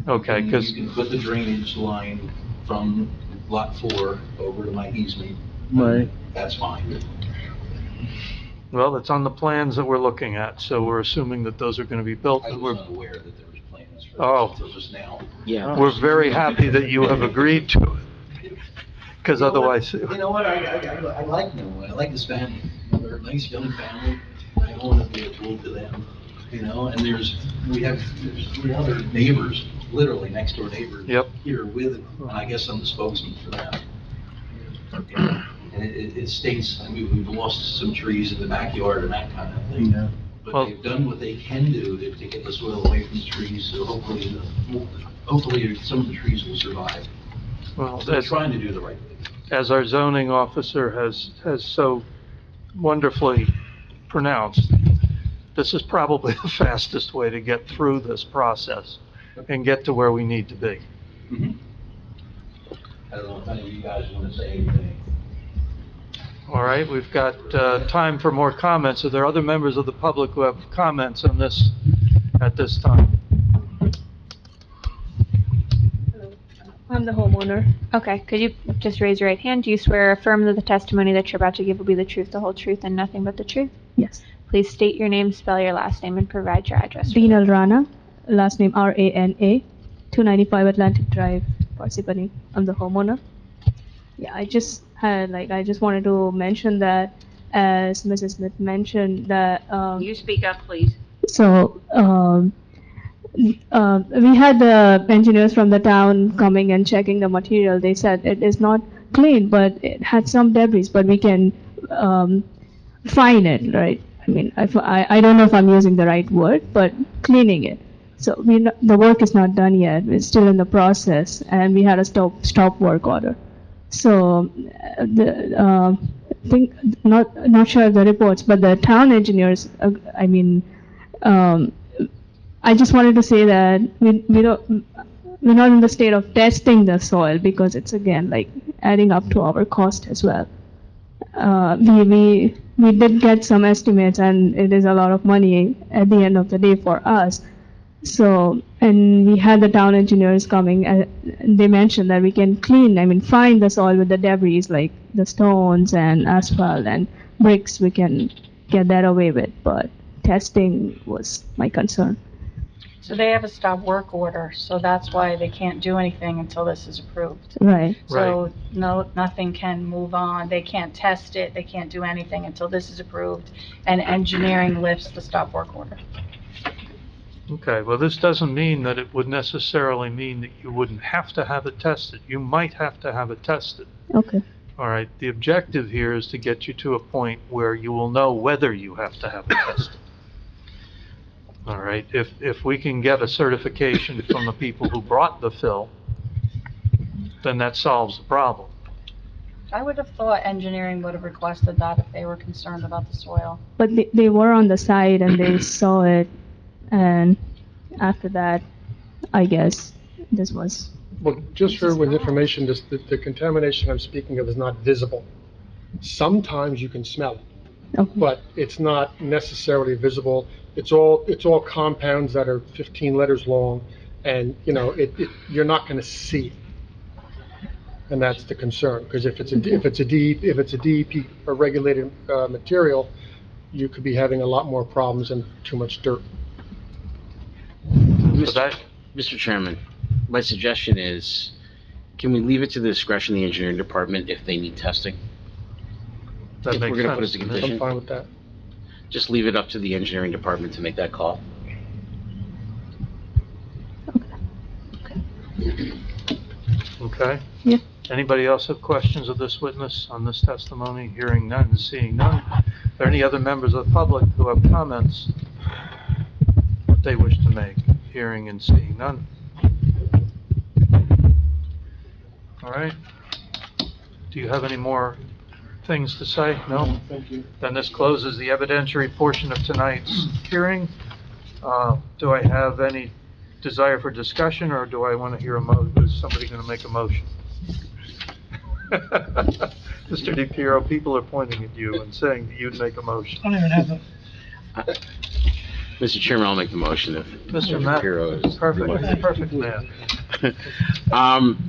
Okay, because You can put the drainage line from Lot 4 over to my easement. Right. That's fine. well, it's on the plans that we're looking at, so we're assuming that those are going to be built. I and was we're not aware that there was plans for Oh. this until just now. Yeah. We're very happy that you have agreed to it, because otherwise, You know what, I like them, I like this family, they're a nice young family, I don't want to be a tool to them, and there's 3 other neighbors, literally next door neighbors. Yep. Here with, and I guess I'm the spokesman for them. And it states, I mean, we've lost some trees in the backyard and that kind of thing. Yeah. But Well- they've done what they can do to get the soil away from the trees, so hopefully some of the trees will survive. well, So they're as, trying to do the right thing. as our zoning officer has so wonderfully pronounced, this is probably the fastest way to get through this process and get to where we need to be. I don't know if any of you guys want to say anything. All right, we've got time for more comments. Are there other members of the public who have comments on this at this time? I'm the homeowner. Okay, could you just raise your right hand? Do you swear or affirm that the testimony that you're about to give will be the truth, the whole truth, and nothing but the truth? Yes. Please state your name, spell your last name, and provide your address. Vinal Rana, last name Rana, 295 Atlantic Drive, Parsippany. I'm the homeowner. Yeah, I just wanted to mention that, as Mrs. Smith mentioned, that, You speak up, please. so, we had the engineers from the town coming and checking the material. They said it is not clean, but it had some debris, but we can, fine it, right? I mean, I don't know if I'm using the right word, but cleaning it. So the work is not done yet. We're still in the process, and we had a stop work order. So not sure of the reports, but the town engineers, I just wanted to say that we're not in the state of testing the soil, because it's again like adding up to our cost as well. We did get some estimates, and it is a lot of money at the end of the day for us. So, and we had the town engineers coming, and they mentioned that we can find the soil with the debris, like the stones and asphalt and bricks, we can get that away with, but testing was my concern. So they have a stop work order, so that's why they can't do anything until this is approved. Right. So nothing can move on, they can't test it, they can't do anything until this is approved, and engineering lifts the stop work order. Okay, well, this doesn't mean that it would necessarily mean that you wouldn't have to have it tested. You might have to have it tested. Okay. All right, the objective here is to get you to a point where you will know whether you have to have it tested. All right, if we can get a certification from the people who brought the fill, then that solves the problem. I would have thought engineering would have requested that if they were concerned about the soil. But they were on the site and they saw it, and after that, I guess this was. Well, just for with information, the contamination I'm speaking of is not visible. Sometimes you can smell it, Okay. but it's not necessarily visible. It's all compounds that are 15 letters long, and you're not going to see it. And that's the concern, because if it's a DEP regulated material, you could be having a lot more problems and too much dirt. Mr. Chairman, my suggestion is, can we leave it to the discretion of the engineering department if they need testing? That If makes we're gonna put it as a sense. condition? I'm fine with that. Just leave it up to the engineering department to make that call. Okay? Yeah. Anybody else have questions of this witness on this testimony? Hearing none, seeing none. Are there any other members of the public who have comments that they wish to make? Hearing and seeing none. All right. Do you have any more things to say? No? Thank you. Then this closes the evidentiary portion of tonight's hearing. Do I have any desire for discussion, or do I want to hear is somebody going to make a motion? Mr. DiPiero, people are pointing at you and saying that you'd make a motion. I don't even have the, Mr. Chairman, I'll make the motion if Mr. Matt, DiPiero is. perfect, he's a perfect man.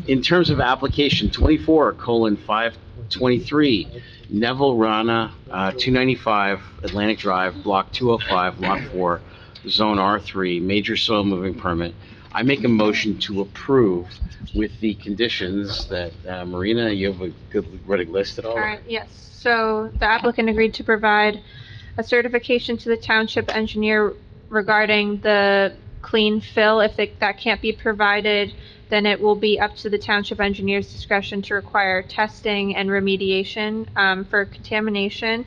In terms of application 24:523, Neville Rana, 295 Atlantic Drive, Block 205, Lot 4, Zone R3, major soil moving permit. I make a motion to approve with the conditions that, Marina, you have a good running list at all? All right, yes. So the applicant agreed to provide a certification to the township engineer regarding the clean fill. If that can't be provided, then it will be up to the township engineer's discretion to require testing and remediation for contamination.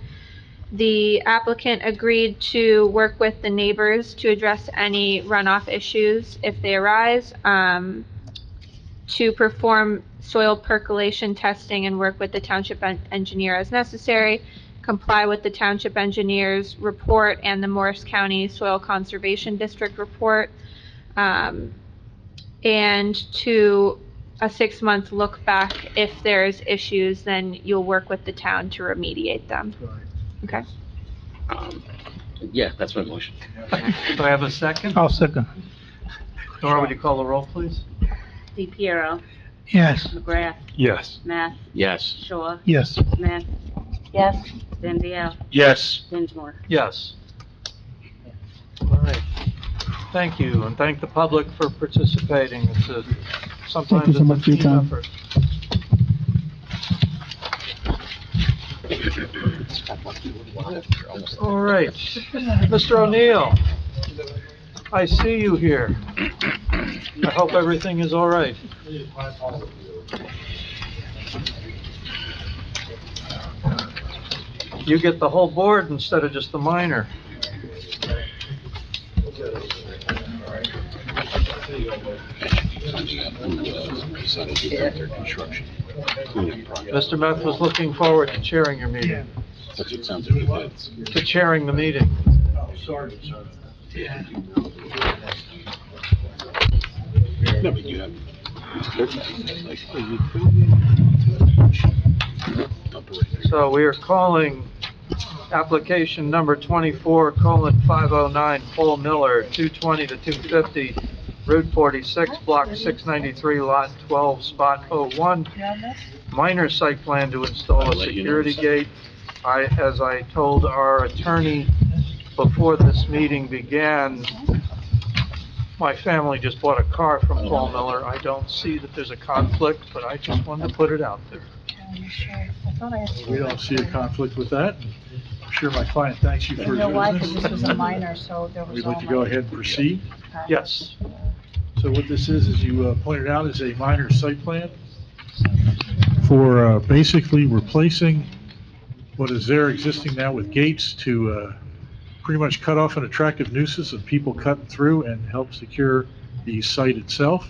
The applicant agreed to work with the neighbors to address any runoff issues if they arise, to perform soil percolation testing and work with the township engineer as necessary, comply with the township engineer's report and the Morris County Soil Conservation District report, and to a 6-month look back. If there's issues, then you'll work with the town to remediate them. Okay? Yeah, that's my motion. Do I have a second? I'll second. Nora, would you call the roll, please? DiPiero, Yes. McGrath, Yes. Matt, Yes. Shaw, Yes. Smith. Yes. Stanzio, Yes. Dinsmore. Yes. All right. Thank you, and thank the public for participating. Sometimes Thank you so it's a much for your team time. effort. All right. Mr. O'Neill, I see you here. I hope everything is all right. You get the whole board instead of just the minor. Mr. Meth was looking forward to chairing your meeting. That's what sounds like it is. To chairing the meeting. Sorry, sir. No, but you have. So we are calling application number 24:509, Paul Miller, 220 to 250, Route 46, Block 693, Lot 12, Spot 01. Minor site plan to install a security gate. As I told our attorney before this meeting began, my family just bought a car from Paul Miller. I don't see that there's a conflict, but I just wanted to put it out there. We don't see a conflict with that. I'm sure my client thanks you for You know your why? Because this was business. a minor, so there was We'd all like to go ahead and proceed. Yes. So what this is you pointed out, is a minor site plan for basically replacing what is there existing now with gates to pretty much cut off an attractive nuisance of people cutting through and help secure the site itself.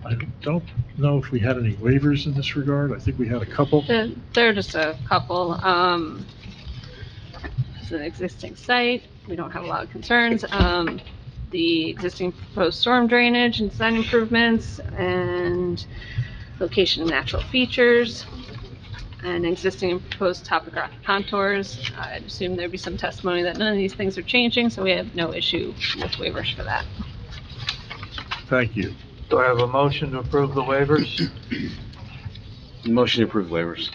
I don't know if we had any waivers in this regard. I think we had a couple. There are just a couple. It's an existing site. We don't have a lot of concerns. The existing proposed storm drainage and design improvements and location and natural features and existing and proposed topographic contours. I'd assume there'd be some testimony that none of these things are changing, so we have no issue with waivers for that. Thank you. Do I have a motion to approve the waivers? Motion to approve waivers.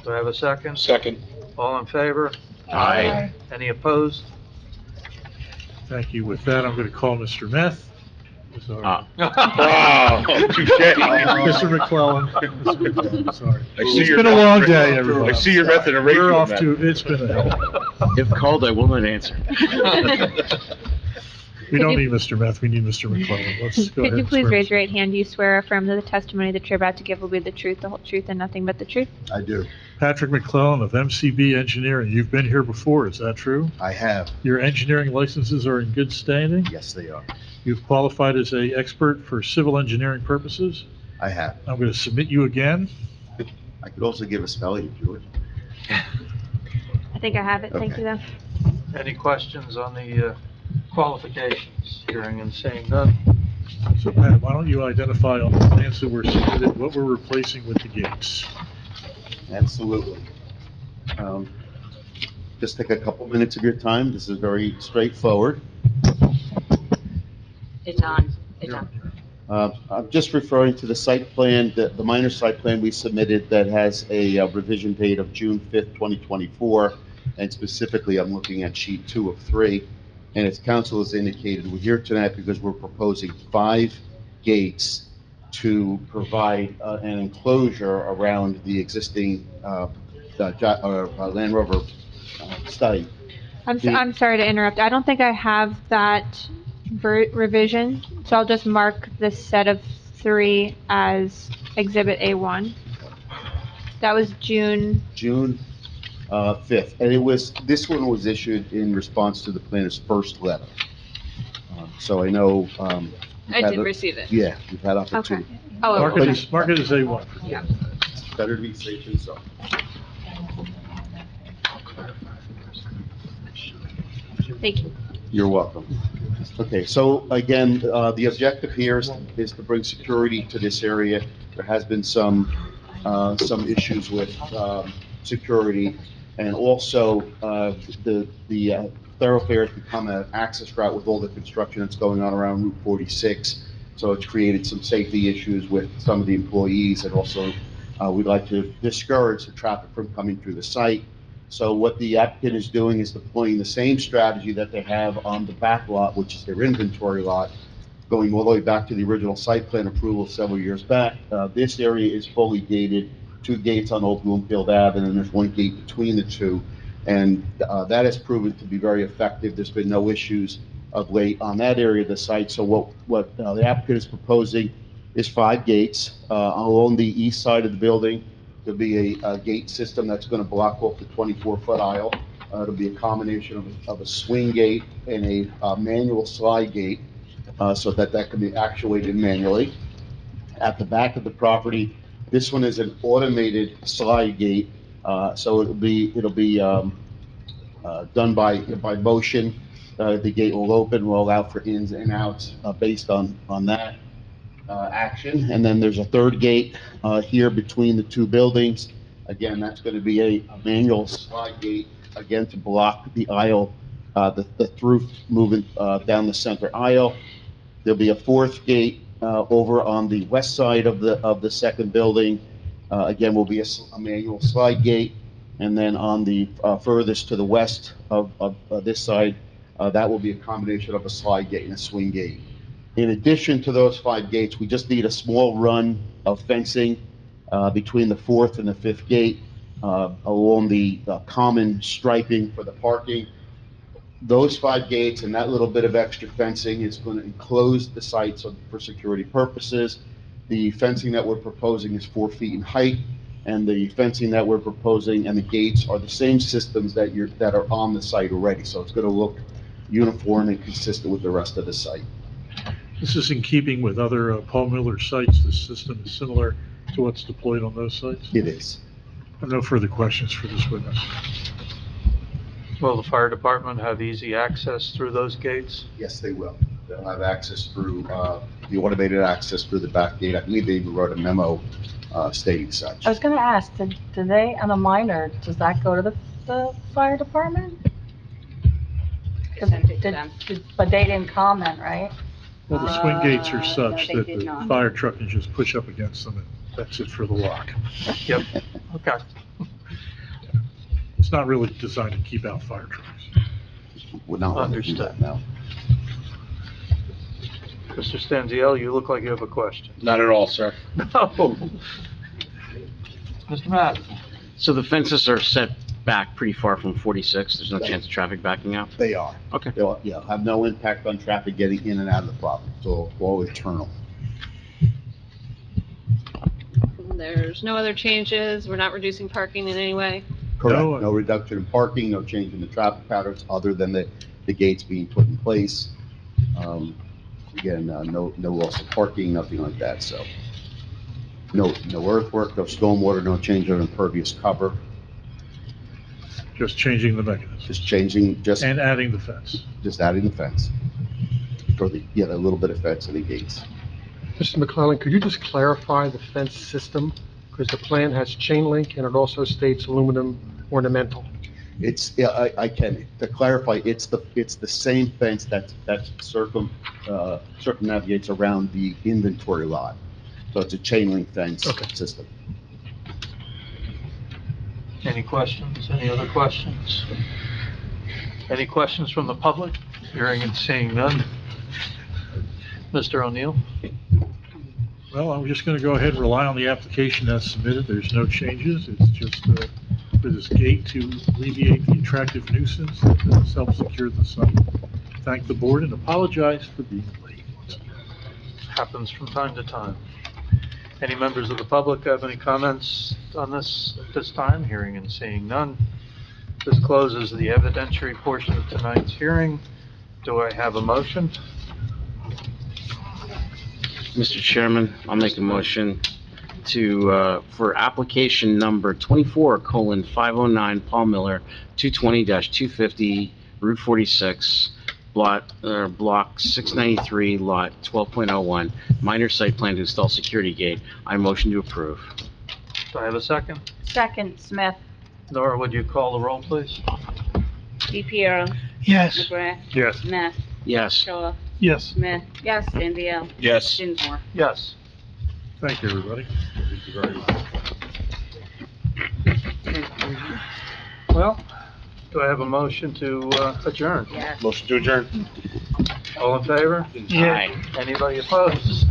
Do I have a second? Second. All in favor? Aye. Any opposed? Thank you. With that, I'm going to call Mr. Meth. Oh, touche. Mr. McClellan. Sorry. I see It's your been a meth- long day, everybody. I see your method of We're racial off method. to, it's been a hell. If called, I will not answer. We don't need Mr. Meth, we need Mr. McClellan. Let's go ahead. Could you and please swear. raise your right hand? Do you swear or affirm that the testimony that you're about to give will be the truth, the whole truth, and nothing but the truth? I do. Patrick McClellan of MCB Engineering. You've been here before, is that true? I have. Your engineering licenses are in good standing? Yes, they are. You've qualified as an expert for civil engineering purposes? I have. I'm going to submit you again. I could also give a spelling if you would. I think I have it. Thank Okay. you, though. Any questions on the qualifications? Hearing and seeing none. So Pat, why don't you identify on the plans that were submitted what we're replacing with the gates? Absolutely. Just take a couple minutes of your time. This is very straightforward. It's on. It's on. I'm just referring to the site plan, the minor site plan we submitted that has a revision date of June 5th, 2024. And specifically, I'm looking at sheet 2 of 3. And as council has indicated, we're here tonight because we're proposing 5 gates to provide an enclosure around the existing Land Rover study. I'm sorry to interrupt. I don't think I have that revision, so I'll just mark this set of 3 as Exhibit A1. That was June 5th, and this one was issued in response to the planner's first letter. So I know. I did receive it. Yeah, we've had opportunity. Okay. Oh, Mark okay. it as A1. Yeah. Better to be safe than sorry. Thank you. You're welcome. Okay, so again, the objective here is to bring security to this area. There has been some issues with security, and also the thoroughfare has become an access route with all the construction that's going on around Route 46. So it's created some safety issues with some of the employees, and also we'd like to discourage the traffic from coming through the site. So what the applicant is doing is deploying the same strategy that they have on the back lot, which is their inventory lot, going all the way back to the original site plan approval several years back. This area is fully gated, 2 gates on Old Bloomfield Ave, and then there's 1 gate between the 2. And that has proven to be very effective. There's been no issues of late on that area of the site. So what the applicant is proposing is 5 gates along the east side of the building. There'll be a gate system that's going to block off the 24-foot aisle. It'll be a combination of a swing gate and a manual slide gate, so that can be actuated manually. At the back of the property, this one is an automated slide gate, so it'll be done by motion. The gate will open, will allow for ins and outs based on that action. And then there's a 3rd gate here between the 2 buildings. Again, that's going to be a manual slide gate, again, to block the aisle, the through moving down the center aisle. There'll be a 4th gate over on the west side of the 2nd building. Again, will be a manual slide gate. And then on the furthest to the west of this side, that will be a combination of a slide gate and a swing gate. In addition to those 5 gates, we just need a small run of fencing between the 4th and the 5th gate along the common striping for the parking. Those 5 gates and that little bit of extra fencing is going to enclose the site for security purposes. The fencing that we're proposing is 4 feet in height, and the fencing that we're proposing and the gates are the same systems that are on the site already. So it's going to look uniform and consistent with the rest of the site. This is in keeping with other Paul Miller sites. This system is similar to what's deployed on those sites? It is. I have no further questions for this witness. Will the fire department have easy access through those gates? Yes, they will. They'll have access through, the automated access through the back gate. I believe they even wrote a memo stating such. I was gonna ask, do they, on a minor, does that go to the fire department? But they didn't comment, right? Well, the swing gates are such they that did the not. fire truck can just push up against them, and that's it for the lock. Yep, okay. not really designed to keep out fire trucks. Would not want to do that now. Mr. Stanziel, you look like you have a question. Not at all, sir. No. Mr. Matt? So the fences are set back pretty far from 46, there's no chance of traffic backing out? They are. Okay. They'll, yeah, have no impact on traffic getting in and out of the property, so all internal. There's no other changes, we're not reducing parking in any way. Correct. No. No reduction in parking, no change in the traffic patterns, other than the gates being put in place. Again, no loss of parking, nothing like that, so. No earthwork, no stormwater, no change in impervious cover, Just changing the mechanism just changing, and adding the fence. just adding the fence. Or the little bit of fence and the gates. Mr. McClellan, could you just clarify the fence system? Because the plan has chain link and it also states aluminum ornamental. It's, yeah, I can, to clarify, it's the same fence that circumnavigates around the inventory lot. So it's a chain link fence system. Any questions? Any other questions? Any questions from the public? Hearing and seeing none. Mr. O'Neill? Well, I'm just gonna go ahead and rely on the application as submitted. There's no changes. It's just, for this gate to alleviate the attractive nuisance that self-secure the site. Thank the board and apologize for being late. Happens from time to time. Any members of the public have any comments on this at this time? Hearing and seeing none. This closes the evidentiary portion of tonight's hearing. Do I have a motion? Mr. Chairman, I'll make a motion to, for application number 24:509 Paul Miller, 220-250, Route 46, block 693, lot 12.01, minor site plan to install security gate. I motion to approve. Do I have a second? Second, Smith. Nora, would you call the roll, please? DePiero. Yes. McGrath. Yes. Smith. Yes. Shaw. Yes. Smith. Yes. Stanziel. Yes. Dinsmore. Yes. Thank you, everybody. Thank you very much. Well, do I have a motion to adjourn? Yes. Motion to adjourn. All in favor? Yeah. Aye. Anybody opposed?